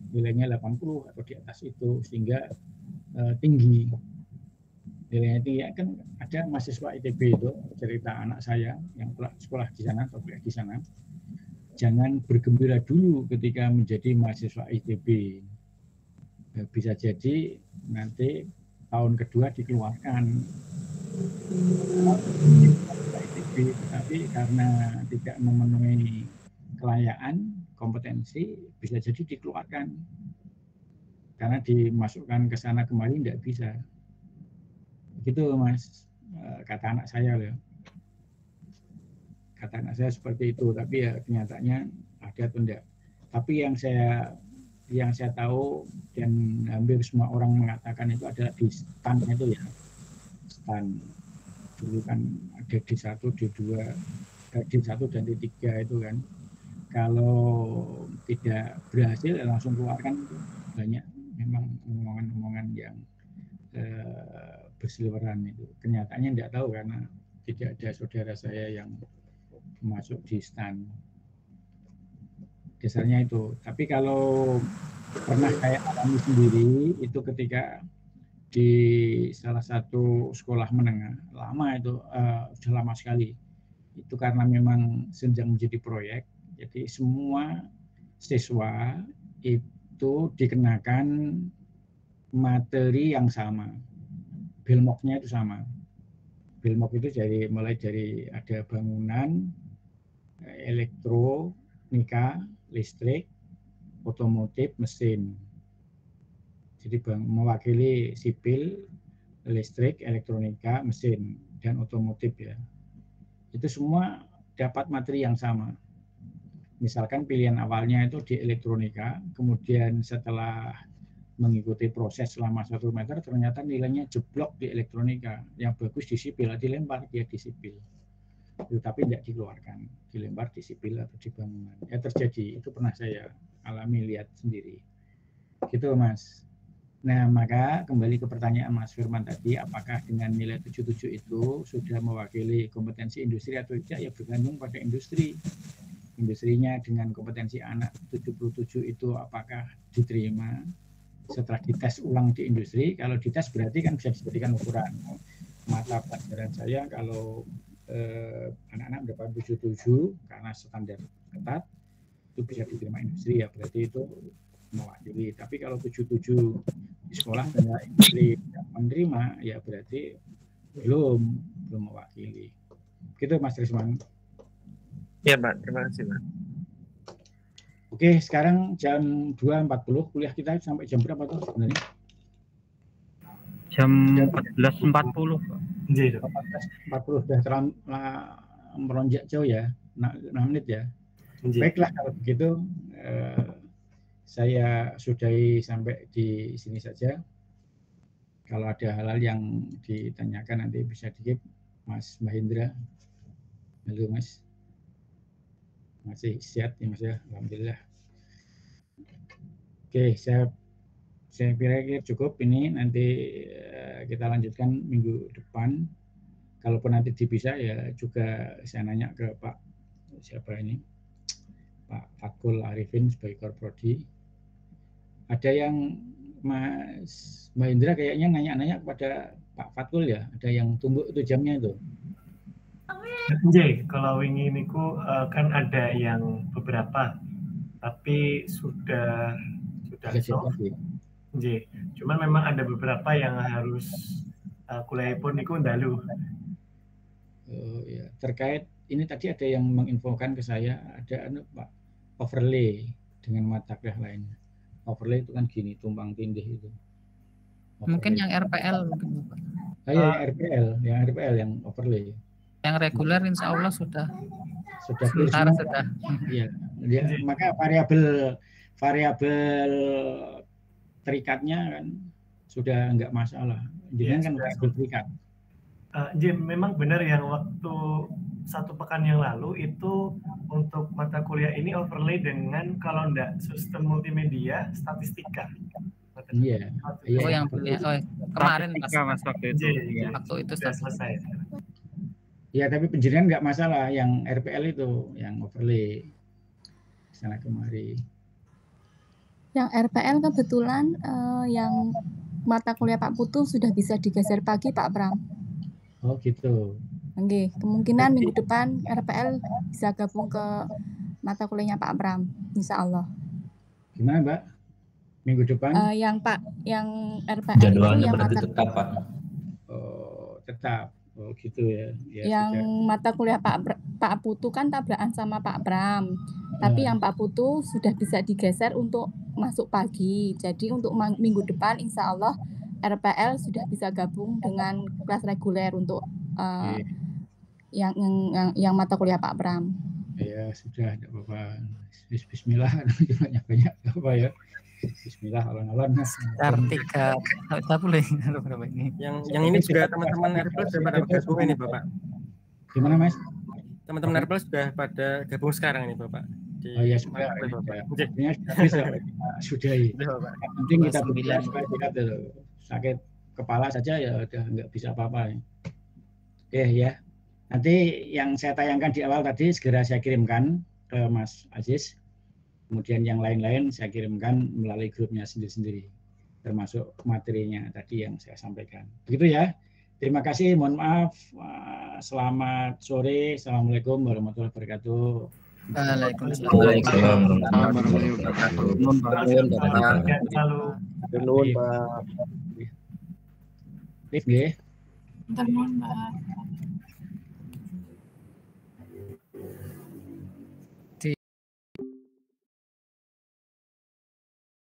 [SPEAKER 1] nilainya 80 atau di atas itu, sehingga tinggi. nilainya tinggi. Kan ada mahasiswa ITB itu, cerita anak saya yang sekolah di sana atau kuliah di sana, jangan bergembira dulu ketika menjadi mahasiswa ITB. Bisa jadi nanti tahun kedua dikeluarkan ITB, tetapi karena tidak memenuhi kelayakan, kompetensi, bisa jadi dikeluarkan. Karena dimasukkan ke sana kembali tidak bisa. Gitu Mas, kata anak saya loh. Kata anak saya seperti itu, tapi ya kenyataannya ada atau enggak. Tapi yang saya tahu dan hampir semua orang mengatakan itu adalah di STAN itu ya. STAN dulu kan ada D1, D2, D1 dan D3 itu kan. Kalau tidak berhasil langsung keluarkan itu banyak memang omongan-omongan yang berseliweran itu. Kenyataannya tidak tahu karena tidak ada saudara saya yang masuk di STAN. Dasarnya itu. Tapi kalau pernah saya alami sendiri itu ketika di salah satu sekolah menengah lama itu sudah lama sekali. Itu karena memang sedang menjadi proyek. Jadi semua siswa itu dikenakan materi yang sama. Bilmoknya itu sama. Bilmok itu mulai dari ada bangunan, elektronika, listrik, otomotif, mesin. Jadi mewakili sipil, listrik, elektronika, mesin, dan otomotif ya. Itu semua dapat materi yang sama. Misalkan pilihan awalnya itu di elektronika, kemudian setelah mengikuti proses selama 1 meter, ternyata nilainya jeblok di elektronika, yang bagus di sipil, dilempar dia di sipil. Tapi tidak dikeluarkan, dilempar di sipil atau di bangunan. Ya terjadi, itu pernah saya alami, lihat sendiri. Gitu Mas. Nah, maka kembali ke pertanyaan Mas Firman tadi, apakah dengan nilai 77 itu sudah mewakili kompetensi industri atau tidak, ya bergantung pada industri. Industrinya dengan kompetensi anak 77 itu apakah diterima setelah dites ulang di industri. Kalau dites berarti kan bisa dijadikan ukuran. Mata pelajaran saya kalau anak-anak mendapat 77 karena standar ketat itu bisa diterima industri, ya berarti itu mewakili. Tapi kalau 77 di sekolah dan industri tidak menerima, ya berarti belum mewakili. Gitu Mas Trisman.
[SPEAKER 7] Ya Pak, terima kasih Pak.
[SPEAKER 1] Oke, sekarang jam 2.40, kuliah kita sampai jam berapa tuh sebenarnya?
[SPEAKER 8] Jam 14.40.
[SPEAKER 1] 14.40 sudah terlalu melonjak jauh ya, 6 menit ya. Baiklah kalau begitu, saya sudahi sampai di sini saja. Kalau ada hal-hal yang ditanyakan nanti bisa di-keep Mas Mahendra. Halo Mas. Masih sehat ya Mas ya, alhamdulillah. Oke, saya kira cukup ini, nanti kita lanjutkan minggu depan. Kalaupun nanti bisa ya juga saya nanya ke Pak siapa ini, Pak Fatkul Arifin sebagai Korprodi. Ada yang Mas Mahendra kayaknya nanya-nanya kepada Pak Fatkul ya, ada yang tunggu itu jamnya itu.
[SPEAKER 9] J, kalau wingi niku kan ada yang beberapa, tapi sudah soft. J, cuman memang ada beberapa yang harus kuliah pun niku ndalu.
[SPEAKER 1] Oh ya, terkait ini tadi ada yang menginfokan ke saya ada Pak overlay dengan mata kuliah lainnya. Overlay itu kan gini, tumpang tindih itu. Overlay.
[SPEAKER 3] Mungkin yang RPL mungkin.
[SPEAKER 1] Yang RPL yang overlay.
[SPEAKER 3] Yang reguler insya Allah sudah
[SPEAKER 1] sementara
[SPEAKER 3] sudah.
[SPEAKER 1] Iya, maka variabel terikatnya kan sudah enggak masalah. Jadi kan variabel terikat.
[SPEAKER 9] Jim, memang benar yang waktu 1 pekan yang lalu itu untuk mata kuliah ini overlay dengan kalau enggak sistem multimedia statistika.
[SPEAKER 1] Iya.
[SPEAKER 3] Oh yang kemarin
[SPEAKER 8] Mas waktu itu.
[SPEAKER 3] Waktu itu sudah
[SPEAKER 9] selesai.
[SPEAKER 1] Ya, tapi penjurian nggak masalah, yang RPL itu, yang overlay sana kemari.
[SPEAKER 10] Yang RPL kebetulan yang mata kuliah Pak Putu sudah bisa digeser pagi Pak Pram.
[SPEAKER 1] Oh gitu.
[SPEAKER 10] Oke, kemungkinan minggu depan RPL bisa gabung ke mata kuliahnya Pak Pram, insya Allah.
[SPEAKER 1] Gimana Mbak? Minggu depan?
[SPEAKER 10] Yang RPL
[SPEAKER 11] jadwalnya
[SPEAKER 10] itu yang
[SPEAKER 11] berarti
[SPEAKER 10] mata
[SPEAKER 11] tetap Pak.
[SPEAKER 1] Oh tetap. Oh gitu ya.
[SPEAKER 10] Yang
[SPEAKER 1] sudah.
[SPEAKER 10] mata kuliah Pak Putu kan tabrakan sama Pak Pram. Tapi yang Pak Putu sudah bisa digeser untuk masuk pagi. Jadi untuk minggu depan insya Allah RPL sudah bisa gabung dengan kelas reguler untuk yang mata kuliah Pak Pram.
[SPEAKER 1] Ya sudah, tidak apa-apa. Bismillah, banyak apa ya. Bismillah, alon-alon.
[SPEAKER 3] Tiga, tak boleh.
[SPEAKER 2] Yang ini juga teman-teman RPL sudah pada bergabung ini Bapak.
[SPEAKER 1] Gimana Mas?
[SPEAKER 2] Teman-teman RPL sudah pada gabung sekarang ini Bapak.
[SPEAKER 1] Oh ya sudah. Sudah. Penting kita bilang sakit kepala saja ya udah nggak bisa apa-apa. Oke ya. Nanti yang saya tayangkan di awal tadi segera saya kirimkan ke Mas Aziz. Kemudian yang lain-lain saya kirimkan melalui grupnya sendiri-sendiri. Termasuk materinya tadi yang saya sampaikan. Begitu ya. Terima kasih. Mohon maaf. Selamat sore. Assalamualaikum warahmatullahi wabarakatuh.
[SPEAKER 3] Waalaikumsalam
[SPEAKER 6] warahmatullahi wabarakatuh.
[SPEAKER 1] Live nggih.
[SPEAKER 5] Terima kasih.